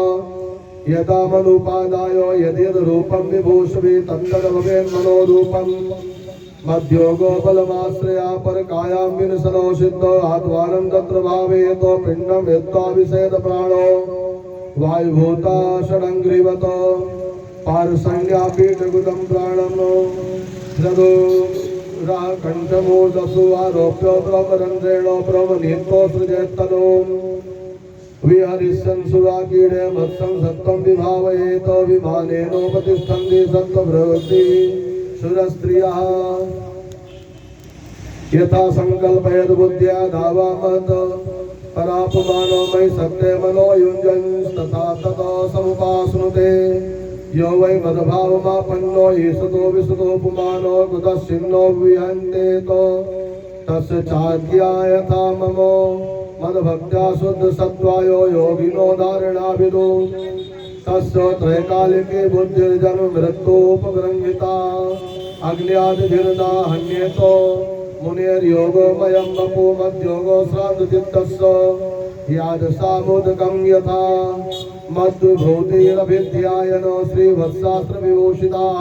यदा मनुपादायो यद्यद्रूपं विभूषति तत्तद्भवेन्मनोरूपं मध्योगो बलमाश्रया परकायां विनशनो सिद्धो आत्मानं तत्र भावयतो पिण्डं यत्त्वा विषेद प्राणो वायुभूता षडङ्ग्रिवतो पार्षण्यापीठगुदं प्राणनो कंठमूर्धसु आरोप्यो ब्रह्मरन्ध्रेणो ब्रह्मनीतो सृजेत्तनो विहरिष्यन् सुराकीडे मत्सं सत्त्वं विभावयेत विमानेनोपतिष्ठन्ति सत्त्वप्रवृत्ति सुरस्त्रियः यथा संकल्पयद् बुद्ध्या धावामत परापमानो मयि सत्ते मनो युञ्जन्स्तथा ततो समुपास्नुते यो वै मदभावमापन्नो ईशतो विशतो पुमानो कुतश्चिन्नो विहन्ते तो तस्य चाज्ञा यथा ममो मदभक्त्या शुद्ध सत्त्वायो योगिनो धारणाविदो तस्य त्रैकालिके बुद्धिर्जन्म मृत्युपगृह्णिता अग्न्यादिभिर्ना हन्येतो मुनेर्योगोमयं वपु मद्योगो श्रान्तचित्तस्य यादसामुदकं यथा मद्विभूतिरभिध्यायनो श्रीवत्शास्त्रविभूषिताः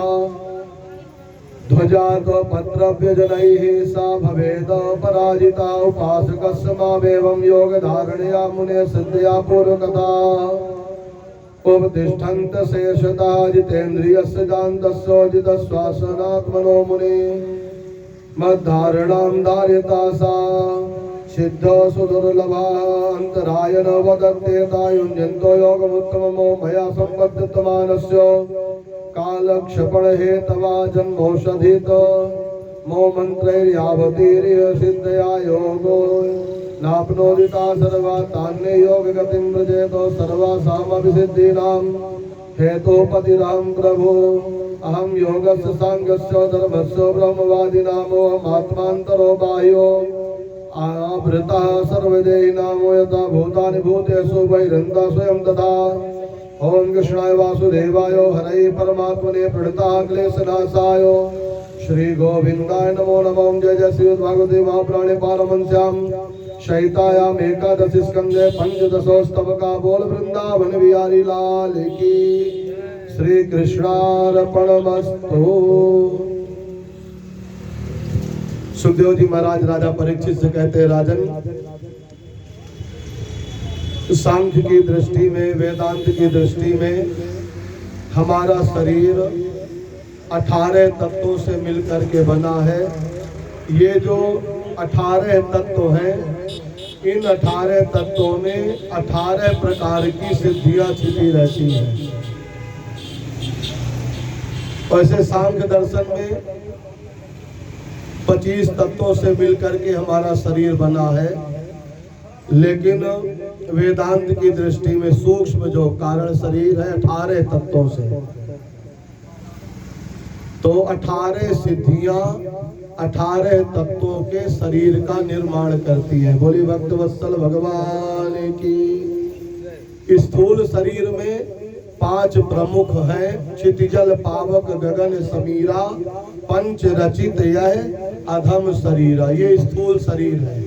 ध्वजातो पत्रव्यजनैः सा भवेद पराजिता उपासकस्य मामेवं योगधारणया मुने सिद्धया पूर्वकथा उपतिष्ठन्त शेषतः जितेन्द्रियस्य जान्तस्य जितश्वासनात्मनो मुने मद्धारणां धार्यता सा सिद्धो सुदुर्लभा अंतरायण वदत्येता युञ्जन्तो योगमुत्तममो मया सम्बद्धतमानस्य कालक्षपण हेतवा जन्मौषधित मो मंत्रैर्यावतीर्य सिद्धया योगो नाप्नोदिता सर्वा तान्य योग गतिं व्रजेतो सर्वासामपि सिद्धीनां हेतोपतिराम प्रभो अहम योगस्य सांगस्य धर्मस्य ब्रह्मवादिनामो आत्मान्तरो बाह्यो आवृतः सर्वदेहिनामो यथा भूतानि भूतेषु बहिरन्ता स्वयं तथा ओम कृष्णाय वासुदेवाय हरे परमात्मने प्रणताः क्लेशनाशाय श्री गोविंदाय नमो नमः। जय जय श्री भागवते महापुराणे पारमहंस्याम शयितायाम एकादशी स्कंदे पंचदशोस्तवका बोल वृंदावन बिहारी लाल की। श्री कृष्णार्पणमस्तु। सुखदेव जी महाराज राजा परीक्षित से कहते हैं, राजन सांख्य की दृष्टि में, वेदांत की दृष्टि में हमारा शरीर 18 तत्वों से मिलकर के बना है। ये जो 18 तत्व हैं, इन 18 तत्वों में 18 प्रकार की सिद्धियां छिपी रहती हैं। वैसे सांख्य दर्शन में 25 तत्वों से मिलकर के हमारा शरीर बना है, लेकिन वेदांत की दृष्टि में सूक्ष्म जो कारण शरीर है 18 तत्वों से। तो 18 सिद्धियां 18 तत्वों के शरीर का निर्माण करती है। बोली भक्त वत्सल भगवान की। स्थूल शरीर में 5 प्रमुख हैं, क्षितिजल पावक गगन समीरा पंच रचित यह अधम शरीरा। ये स्थूल शरीर है।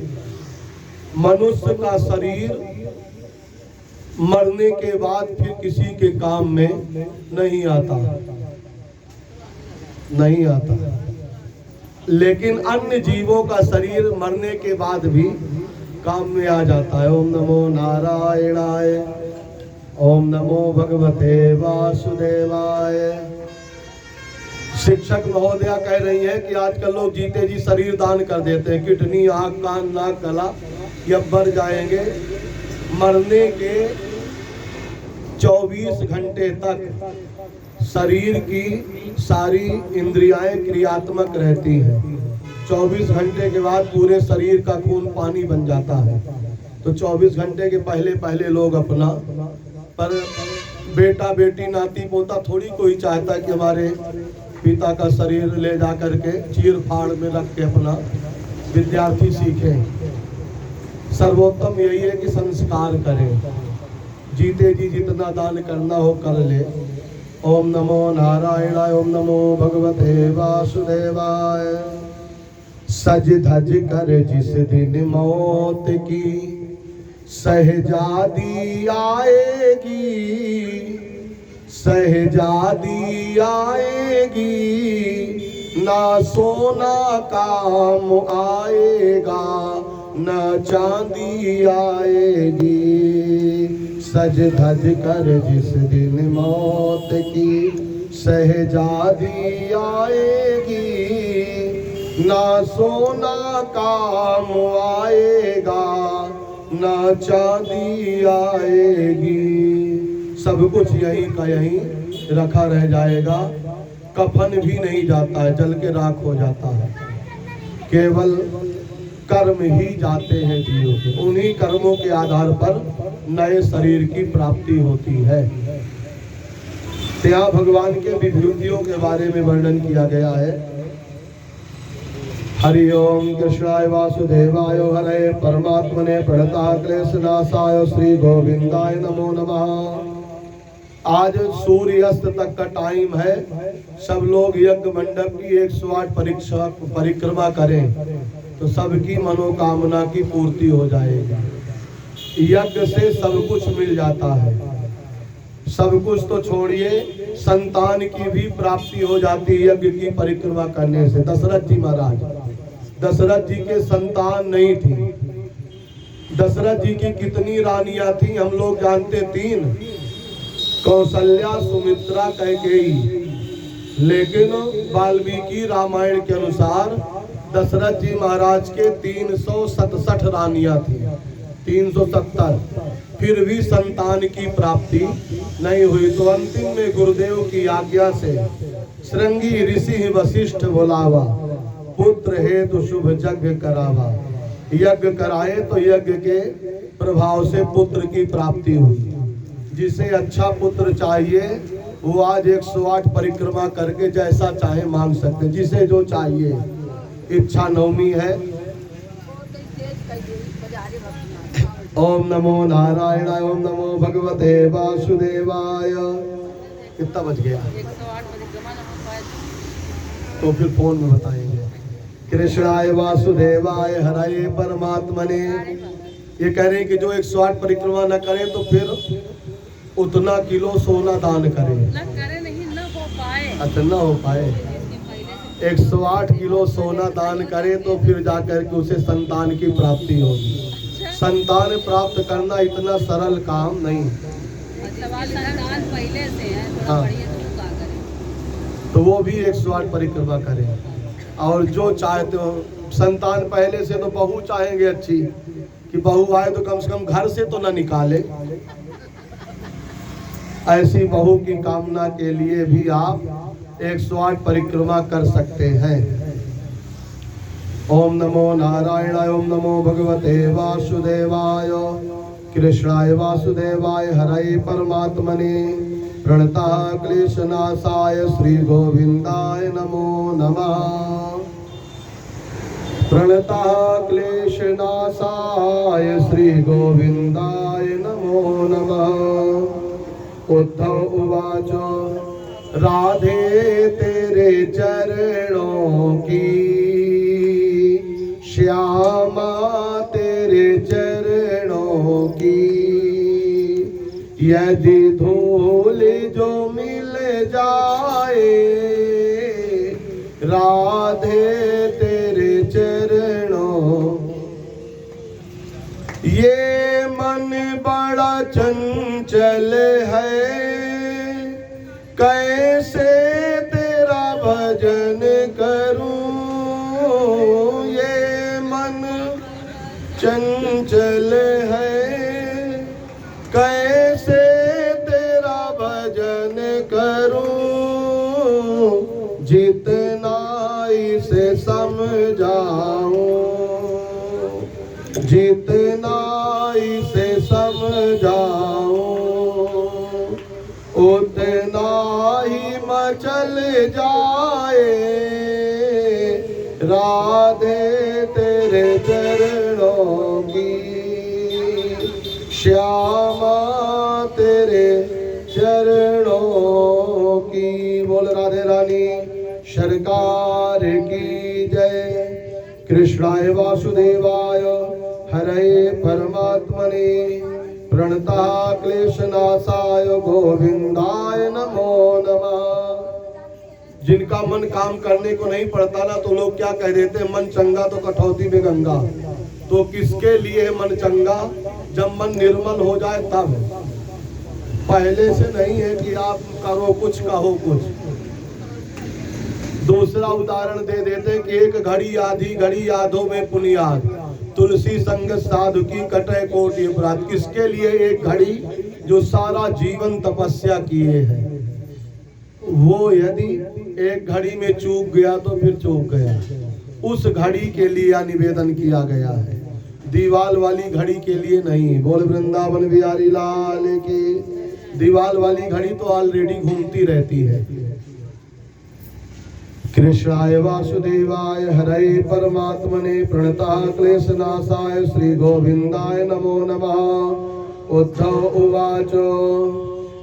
मनुष्य का शरीर मरने के बाद फिर किसी के काम में नहीं आता, नहीं आता। लेकिन अन्य जीवों का शरीर मरने के बाद भी काम में आ जाता है। ओम नमो नारायणाय, ओम नमो भगवते वासुदेवाय। शिक्षक महोदया कह रही है कि आजकल लोग जीते जी शरीर दान कर देते हैं। किडनी, आँख, कान, नाक, गला ये बढ़ जाएंगे। मरने के 24 घंटे तक शरीर की सारी इंद्रियाएं क्रियात्मक रहती हैं। 24 घंटे के बाद पूरे शरीर का खून पानी बन जाता है। तो 24 घंटे के पहले पहले लोग अपना, पर बेटा बेटी नाती पोता थोड़ी कोई चाहता कि हमारे पिता का शरीर ले जा करके चीर फाड़ में रख के अपना विद्यार्थी सीखें। सर्वोत्तम यही है कि संस्कार करें। जीते जी जितना दान करना हो कर ले। ओम नमो नारायणाय, ओम नमो भगवते वासुदेवाय। सज धज कर जिस दिन मौत की सहजादी आएगी, सहजादी आएगी, ना सोना काम आएगा न चांदी आएगी। सज धज कर जिस दिन मौत की सहजादी आएगी, ना सोना काम आएगा न चांदी आएगी। सब कुछ यहीं का यहीं रखा रह जाएगा। कफन भी नहीं जाता है, जल के राख हो जाता है। केवल कर्म ही जाते हैं जीवों के। उन्हीं कर्मों के आधार पर नए शरीर की प्राप्ति होती है। यहाँ भगवान के विभूतियों के बारे में वर्णन किया गया है। हरि ओम कृष्णाय वासुदेवाय हरे परमात्मने प्रणताः क्लेशनाशाय श्री गोविंदाय नमो नमः। आज सूर्यास्त तक का टाइम है। सब लोग यज्ञ मंडप की 108 परिक्रमा करें तो सबकी मनोकामना की पूर्ति हो जाएगी। यज्ञ से सब कुछ मिल जाता है। सब कुछ तो छोड़िए, संतान की भी प्राप्ति हो जाती है यज्ञ की परिक्रमा करने से। दशरथ जी महाराज, दशरथ जी के संतान नहीं थी। दशरथ जी की कितनी रानियां थी हम लोग जानते, 3, कौशल्या, सुमित्रा, कैकेयी। लेकिन वाल्मीकि रामायण के अनुसार दशरथ जी महाराज के 367 रानियां थी, 370। फिर भी संतान की प्राप्ति नहीं हुई, तो अंतिम में गुरुदेव की आज्ञा से श्रृंगी ऋषि वशिष्ठ बोलावा, पुत्र हेतु शुभ यज्ञ करावा। यज्ञ कराए तो यज्ञ के प्रभाव से पुत्र की प्राप्ति हुई। जिसे अच्छा पुत्र चाहिए वो आज 108 परिक्रमा करके जैसा चाहे मांग सकते, जिसे जो चाहिए। इच्छा नवमी है। ओम नमो नारायणाय, ओम नमो भगवते वासुदेवाय। कितना बज गया? 108 परिक्रमा तो फिर फोन में बताएंगे। कृष्णाय वासुदेवाय हराये परमात्मने। ये कह रहे हैं कि जो 108 परिक्रमा न करें तो फिर उतना किलो सोना दान करें। न करे नहीं, न हो पाए। अच्छा, न हो पाए। 108 किलो सोना दान करे तो फिर जाकर के उसे संतान की प्राप्ति होगी। संतान प्राप्त करना इतना सरल काम नहीं। संतान पहले से है, हाँ, तो वो भी 108 परिक्रमा करें। और जो चाहते हो संतान पहले से, तो बहू चाहेंगे अच्छी कि बहू आए तो कम से कम घर से तो न निकाले। ऐसी बहू की कामना के लिए भी आप 108 परिक्रमा कर सकते हैं। ओम नमो नारायणाय, ओम नमो भगवते वासुदेवाय। कृष्णाय वासुदेवाय हरये परमात्मने। प्रणतः क्लेशनाशाय श्री गोविंदाय नमो नमः। प्रणतः क्लेशनाशाय श्री गोविंदाय नमो नमः। उद्धव उवाच राधे तेरे चरणों की श्यामा तेरे चरणों की यदि धूल जो मिल जाए राधे तेरे चरणों। ये मन बड़ा चंचल है कैसे तेरा भजन करूं। ये मन चंचल है कैसे तेरा भजन करूं। जितना इसे समझाऊं जितना इसे समझाऊं उतना ही मचल जाए राधे तेरे चरणों की श्यामा तेरे चरणों की। बोल राधे रानी सरकार की जय। कृष्णाय वासुदेवाय हरये परमात्मने। प्रणतः क्लेशनाशाय गोविंदाय नमो नमः। जिनका मन काम करने को नहीं पड़ता ना, तो लोग क्या कह देते हैं, मन चंगा तो कठौती में गंगा। तो किसके लिए मन चंगा? जब मन निर्मल हो जाए तब। पहले से नहीं है कि आप करो कुछ कहो कुछ। दूसरा उदाहरण दे देते कि एक घड़ी आधी घड़ी यादों में पुनियाद तुलसी संगत साधु की कटे कोटि अपराध। किसके लिए एक घड़ी? जो सारा जीवन तपस्या किए हैं। वो यदि एक घड़ी में चूक गया तो फिर चूक गया। उस घड़ी के लिए निवेदन किया गया है, दीवाल वाली घड़ी के लिए नहीं। बोल वृंदावन बिहारी लाल की। दीवाल वाली घड़ी तो ऑलरेडी घूमती रहती है। कृष्णाय वासुदेवाय हरये परमात्मने। प्रणतः क्लेशनाशाय श्री गोविंदाय नमो नमः। उद्धव उवाच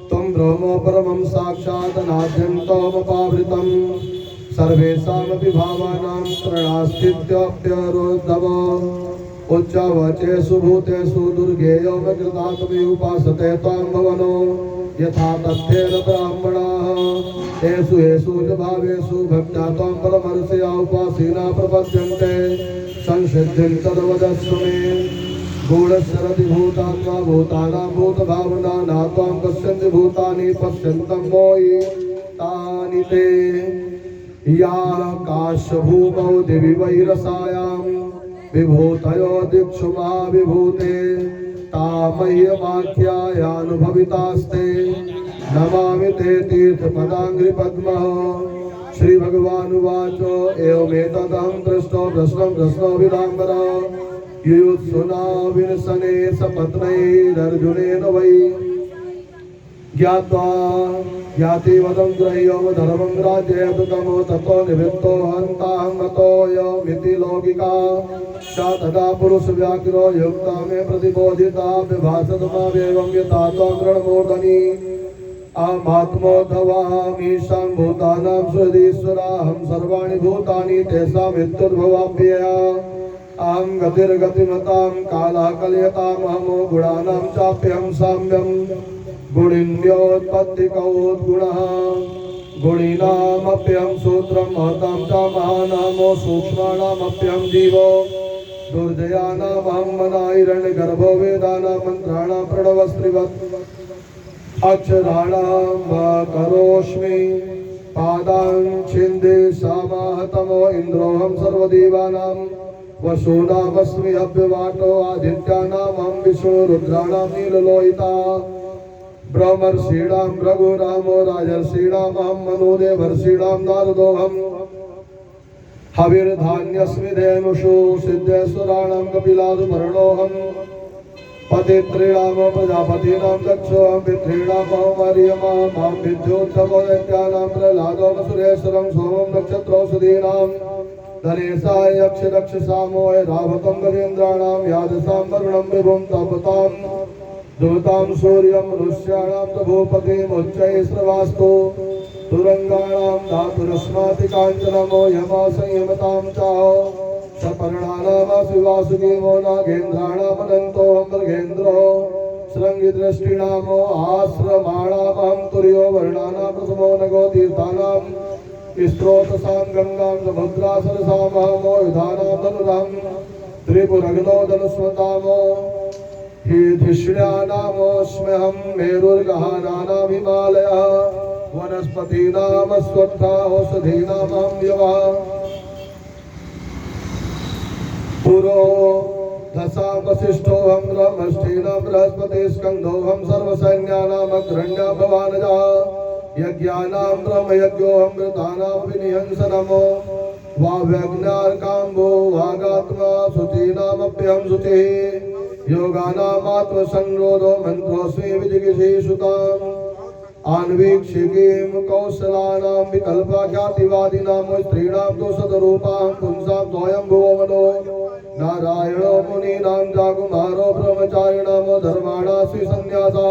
त्वं ब्रह्म परमं साक्षात् नाद्यन्तमपावृतं सर्वेषामपि भावानां शरणास्थित्यप्यरोद्धव। उच्चवचेषु भूतेषु दुर्गेयो न कृतात्मे उपासते त्वां भवनो यथा तथ्येन ब्राह्मणाः येषु येषु च भावेषु भक्त्या त्वां परमर्षया उपासीना प्रपद्यन्ते संसिद्धिं तद्वदस्व मे। गूढशरति भूतात्मा भूतानां भूतभावना न त्वां पश्यन्ति भूतानि पश्यन्तं मोहि तानि ते। याकाशभूमौ दिवि वैरसायां विभूतयो दिक्षु महाविभूते तामह्यमाख्यायानुभवितास्ते नमामि ते तीर्थपदाङ्घ्रि पद्मः। श्री भगवानुवाच एवमेतदहं दृष्टो प्रश्नो विदाम्बर युयुत्सुना विनसने सपत्नैरर्जुनेन वै ज्ञात्वा ज्ञातिवदं ग्रह्यो धर्मं राज्येतु तमो ततो निवृत्तो हन्ताहमतोऽयमिति लौकिका सा तदा पुरुषव्याघ्रो युक्ता मे प्रतिबोधिता विभासत मामेवं यथा त्वं गृह्णमूर्धनि अहमात्मोद्भवामीशां भूतानां सुहृदीश्वराहं सर्वाणि भूतानि तेषां विद्युद्भवाप्यया अहं गतिर्गतिमतां कालः कलयतामहमो गुणानां चाप्यहं साम्यं गुणिन्योत्पत्तिकोद्गुणः गुणिनामप्यहं सूत्रं महतां च महानामो सूक्ष्माणामप्यहं जीवो दुर्जयानामहं मनाहिरण्यगर्भो वेदानां मन्त्राणां प्रणवस्त्रिवत् अक्षराणां करोष्मि पादां छिन्दे समाहतमो इन्द्रोऽहं सर्वदेवानां वसूनामस्मि अव्यवाटो आदित्यानामहं विष्णुरुद्राणां नीललोहिता ब्रह्मर्षीणां रघुरामो राजर्षीणामहं मनुदेवर्षीणां नारदोऽहं हविर्धान्यस्मि धेनुषु सिद्धेश्वराणां कपिलादुपर्णोऽहं पतित्रीणां प्रजापतीनां दक्षोऽहं पितॄणामहं मर्यमा मां विद्योत्सवो दैत्यानां प्रह्लादो सुरेश्वरं सोमं नक्षत्रोषधीनां धनेशाय यक्षरक्षसामो रावतं गजेन्द्राणां यादसां वरुणं विभुं तपतां ध्रुवतां सूर्यं मनुष्याणां च भूपतिमुच्चैः श्रवास्तु तुरंगाणां धातुरस्माति काञ्चनमो यमा संयमतां चाहो सपर्णानामसि वासुदेवो नागेन्द्राणामनन्तोऽहं मृगेन्द्रो शृङ्गिदृष्टिणामो आश्रमाणामहं तुर्यो वर्णानां प्रथमो नगो तीर्थानां स्त्रोतसां गङ्गां समुद्रा सरसामहमो युधानां धनुरां त्रिपुरग्नो धनुष्मतामो धिष्ण्यानामोऽस्म्यहं मेरुर्गहानानां हिमालयः वनस्पतीनामश्वत्था औषधीनामहं यवः पुरो दशां वसिष्ठोऽहं ब्रह्मष्ठीनां बृहस्पतिस्कन्धोऽहं सर्वसैन्यानामग्रण्यः भवानजः यज्ञानां ब्रह्मयज्ञोऽहं मृतानां विनिहंसनमो वाव्यज्ञार्काम्बो वागात्मा शुचीनामप्यहं शुचिः योगानामात्मसंरोधो मन्त्रोऽस्मि विजिगीषुताम् आन्वीक्षिकीं कौशलानां विकल्पख्यातिवादिनां स्त्रीणां दोषदरूपां पुंसां स्वयंभुवो मनो नारायणो मुनीनां जाकुमारो ब्रह्मचारिणां धर्माणास्मि सन्न्यासा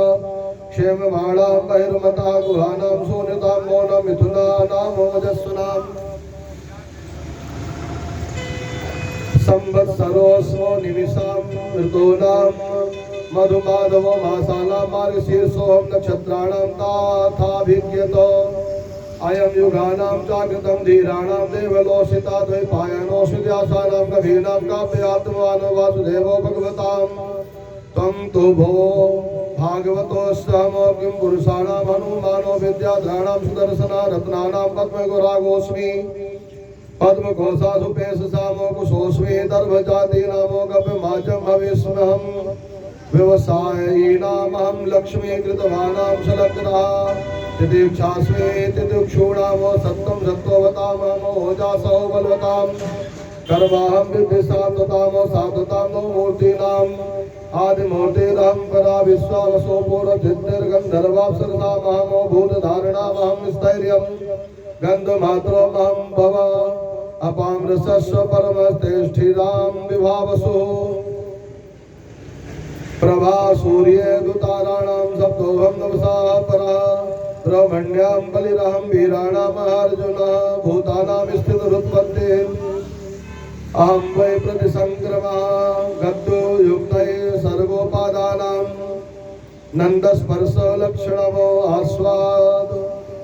क्षेममाणां बहिर्मता गुहानां शून्यतां मौनं मिथुनानां ओजस्विनां संवत्सरोऽस्मो निमिषां ऋतूनां मधुमाधवो मासानां मार्गशीर्षोऽहं नक्षत्राणां तथाभिज्ञतो अयं युगानां चाकृतं धीराणां देवलोषिता द्वैपायनोऽस्मि व्यासानां कवीनां काव्यात्मानो वासुदेवो भगवतां त्वं तु भो भागवतोऽस्मि किं पुरुषाणां हनुमानो विद्याधराणां सुदर्शना रत्नानां पद्मगुरागोऽस्मि पद्मघोषासु पेशसामो कुशोऽस्मि दर्भजातीनामो गव्यमाचं भविष्म्यहं व्यवसायीनामहं लक्ष्मीकृतवानां शलग्नः तितिक्षास्मि तितिक्षूणामो सत्त्वं सत्त्ववतामहमो ओजासो बलवतां कर्माहं विद्धिसात्वतामो सात्वतां नो मूर्तीनाम् आदिमूर्तिरहं परा विश्वावसो पूर्वसिद्धिर्गन्धर्वाप्सरसामहमो भूतधारणामहं स्थैर्यं गन्धमात्रोऽहं भव अपामृतस्व परमस्तेष्ठिरां विभावसु प्रभा सूर्ये दुताराणां सप्तोऽहं नवसाः परः ब्रह्मण्यां बलिरहं वीराणामर्जुनः भूतानां स्थितिरुत्पत्तिः अहं वै प्रतिसंक्रमः गद्यो युक्तैः सर्वोपादानां नन्दस्पर्शलक्षणमो आस्वाद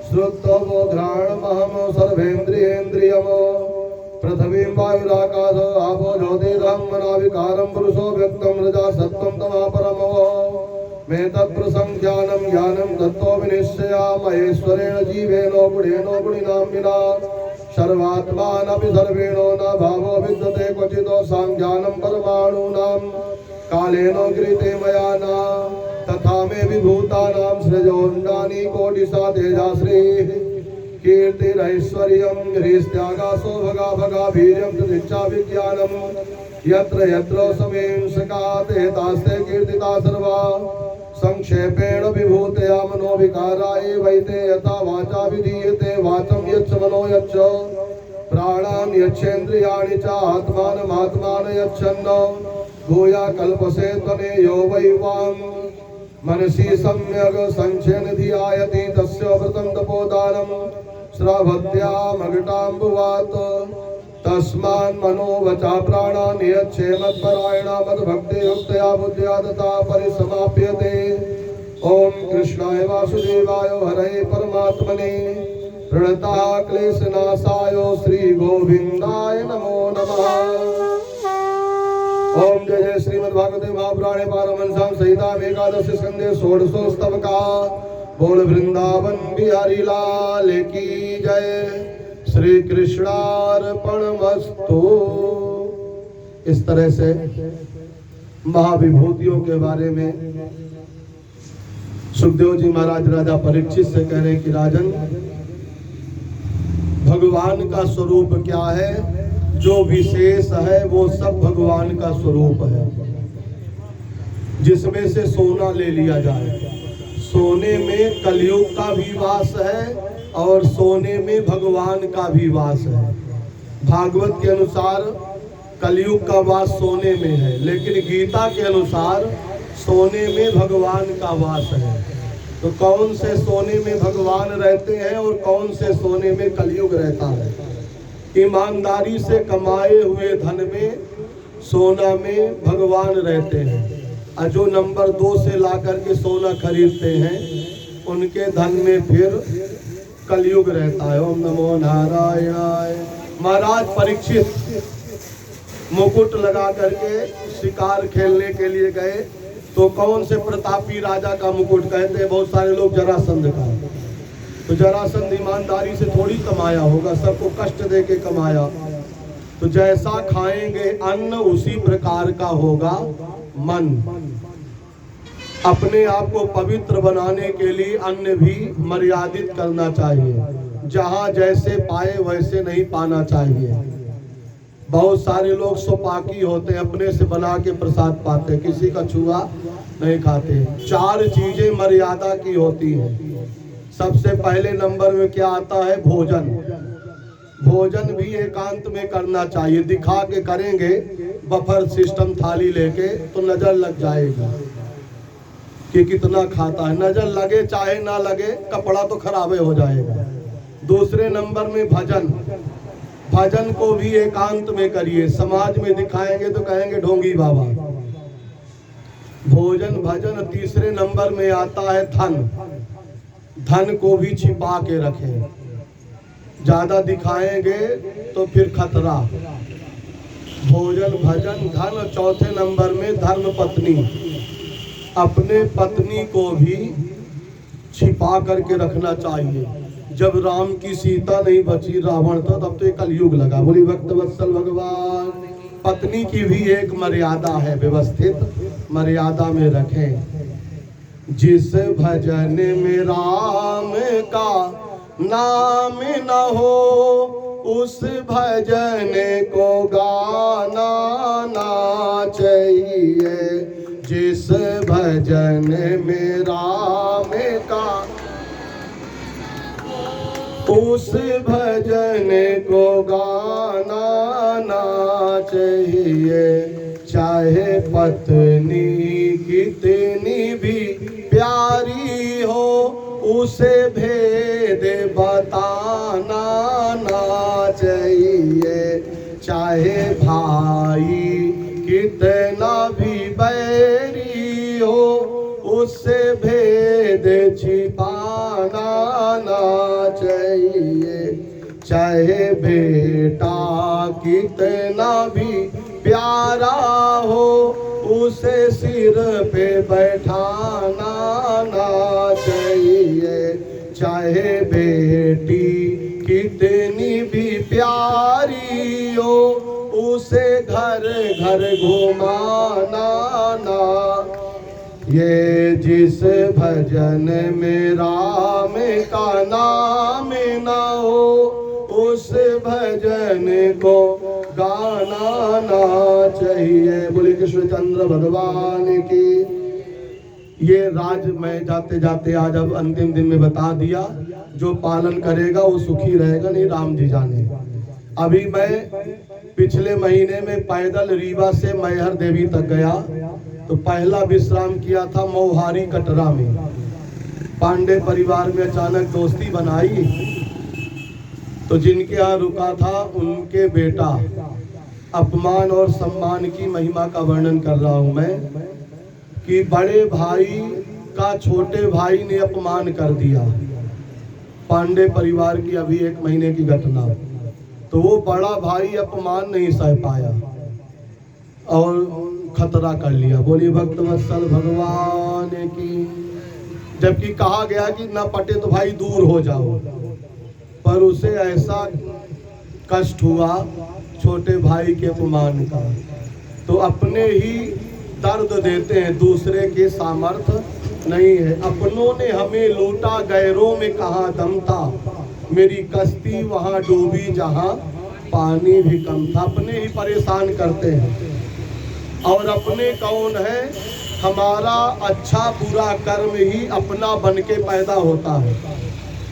श्रुत्वमो घ्राणमहमो सर्वेन्द्रियेन्द्रियमो पृथिवीं वायुराकाशो आपो ज्योतिरहं मनाविकारं पुरुषो व्यक्तं रजा सत्त्वं तमापरमो मे तत्प्रसंख्यानं ज्ञानं तत्त्वो विनिश्चयामहेश्वरेण जीवेनो गुणेनो गुणिनां विना सर्वात्मानपि सर्वेणो न भावो विद्यते क्वचितो सांख्यानं परमाणूनां कालेन कृते मया न तथा मे विभूतानां सृजोन्नानि कोटिशा तेजाश्रीः कीर्तिरैश्वर्यं ह्रीस्त्यागासो भगा भगा वीर्यं तदिच्छा विज्ञानम् यत्र यत्र समेंसकात् एतास्ते कीर्तिता सर्वा संक्षेपेण विभूतया मनोविकारा एवैते यथा वाचा विधीयते वाचं यच्च मनो यच्च प्राणान् यच्छेन्द्रियाणि च आत्मानमात्मान यच्छन्न भूया कल्पसे त्वनेयो वै वाङ् मनसि सम्यग् संचयन धियायति तस्य व्रतं तपोदानं श्रावत्यामघटाम्बुवात् तस्मान् मनोवचा प्राणान् यच्छे मत्परायणा मद्भक्तियुक्तया बुद्ध्या तथा परिसमाप्यते। ओम कृष्णाय वासुदेवाय हरे परमात्मने प्रणतः क्लेशनाशाय श्री गोविंदाय नमो नमः। ओम जय जय श्रीमद्भागवते महापुराणे पारमहंस्यां सहितां एकादश स्कंदे षोडशोस्तवका। बोल वृंदावन बिहारी लाल की जय। श्री कृष्णार्पणमस्तु। इस तरह से महाविभूतियों के बारे में सुखदेव जी महाराज राजा परीक्षित से कह रहे हैं कि राजन, भगवान का स्वरूप क्या है? जो विशेष है वो सब भगवान का स्वरूप है। जिसमें से सोना ले लिया जाए, सोने में कलयुग का भी वास है और सोने में भगवान का भी वास है। भागवत के अनुसार कलयुग का वास सोने में है, लेकिन गीता के अनुसार सोने में भगवान का वास है। तो कौन से सोने में भगवान रहते हैं और कौन से सोने में कलयुग रहता है? ईमानदारी से कमाए हुए धन में, सोना में भगवान रहते हैं। और जो नंबर 2 से ला करके सोना खरीदते हैं, उनके धन में फिर कलयुग रहता है। ओम नमो नारायणाय। महाराज परीक्षित मुकुट लगा करके शिकार खेलने के लिए गए, तो कौन से प्रतापी राजा का मुकुट? कहते हैं बहुत सारे लोग जरासंध का। तो जरासंध ईमानदारी से थोड़ी कमाया होगा, सबको कष्ट दे के कमाया। तो जैसा खाएंगे अन्न उसी प्रकार का होगा मन। अपने आप को पवित्र बनाने के लिए अन्न भी मर्यादित करना चाहिए। जहाँ जैसे पाए वैसे नहीं पाना चाहिए। बहुत सारे लोग सोपाकी होते हैं, अपने से बना के प्रसाद पाते हैं, किसी का छुआ नहीं खाते। 4 चीजें मर्यादा की होती हैं। सबसे पहले नंबर में क्या आता है? भोजन। भोजन भी एकांत में करना चाहिए। दिखा के करेंगे बफर सिस्टम थाली लेके तो नजर लग जाएगा कि कितना खाता है। नजर लगे चाहे ना लगे, कपड़ा तो खराब हो जाएगा। दूसरे नंबर में भजन। भजन को भी एकांत में करिए। समाज में दिखाएंगे तो कहेंगे ढोंगी बाबा। भोजन भजन। तीसरे नंबर में आता है धन। धन को भी छिपा के रखें। ज्यादा दिखाएंगे तो फिर खतरा। भोजन भजन धन। चौथे नंबर में धर्म पत्नी। अपने पत्नी को भी छिपा करके रखना चाहिए। जब राम की सीता नहीं बची, रावण था, तब तो कलयुग लगा। बोली भक्त वत्सल भगवान। पत्नी की भी एक मर्यादा है, व्यवस्थित मर्यादा में रखें। जिस भजन में राम का नाम न हो, उस भजन को गाना ना चाहिए। जिस भजन में राम का, उस भजन को गाना ना चाहिए। चाहे पत्नी कितनी भी प्यारी हो, उसे भेद बताना ना चाहिए। चाहे भाई कितना भी बैरी हो, उससे भेद छिपाना ना चाहिए। चाहे बेटा कितना भी प्यारा हो, उसे सिर पे बैठाना ना चाहिए। चाहे बेटी कितनी भी प्यारी हो, उसे से घर घर घुमाना ना, ये जिस भजन में राम का नाम ना हो, उस भजन को गाना ना चाहिए। बोले कृष्णचंद्र भगवान की। ये राज मैं जाते जाते आज अब अंतिम दिन में बता दिया, जो पालन करेगा वो सुखी रहेगा, नहीं राम जी जाने। अभी मैं पिछले महीने में पैदल रीवा से मैहर देवी तक गया, तो पहला विश्राम किया था मोहारी कटरा में। पांडे परिवार में अचानक दोस्ती बनाई, तो जिनके यहाँ रुका था उनके बेटा, अपमान और सम्मान की महिमा का वर्णन कर रहा हूं मैं, कि बड़े भाई का छोटे भाई ने अपमान कर दिया। पांडे परिवार की अभी 1 महीने की घटना। तो वो बड़ा भाई अपमान नहीं सह पाया और खतरा कर लिया। बोलिए भक्तवत्सल भगवान की। जबकि कहा गया कि ना पटे तो भाई दूर हो जाओ, पर उसे ऐसा कष्ट हुआ छोटे भाई के अपमान का। तो अपने ही दर्द देते हैं, दूसरे के सामर्थ्य नहीं है। अपनों ने हमें लूटा, गैरों में कहाँ दम था, मेरी कश्ती वहाँ डूबी जहाँ पानी भी कम था। अपने ही परेशान करते हैं। और अपने कौन है? हमारा अच्छा बुरा कर्म ही अपना बन के पैदा होता है।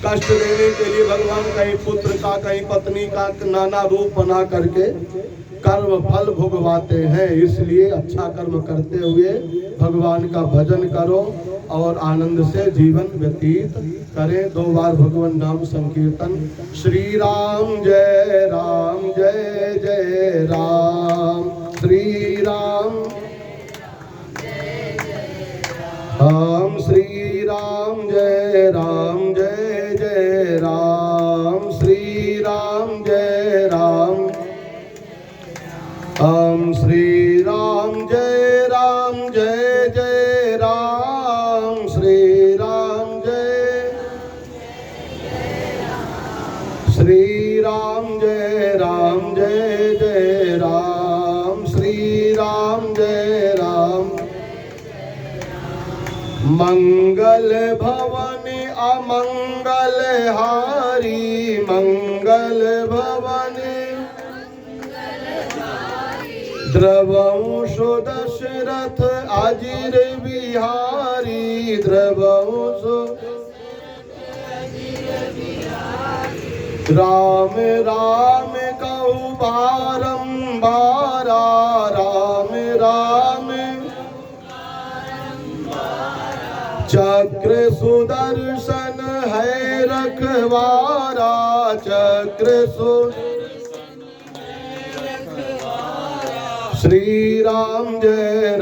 कष्ट देने के लिए भगवान कहीं पुत्र का, कहीं पत्नी का नाना रूप बना करके कर्म फल भुगवाते हैं। इसलिए अच्छा कर्म करते हुए भगवान का भजन करो और आनंद से जीवन व्यतीत करें। 2 बार भगवान नाम संकीर्तन। श्री राम जय जय राम, श्री राम हम, श्री राम जय जय राम, श्री राम जय राम हम, श्री राम जय जय राम, श्री राम जय श्री राम जय जय राम, श्री राम जय राम। मंगल भवन अमंगल हारी, मंगल भवन द्रवंशु दशरथ अजिर बिहारी, द्रवंशु राम राम कहु बारंबारा, राम राम चक्र सुदर्शन है रखवारा, चक्र श्री राम जय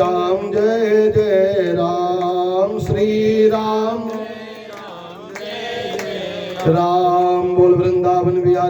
जय राम, श्री राम राम। बोल वृंदावन बिहारी।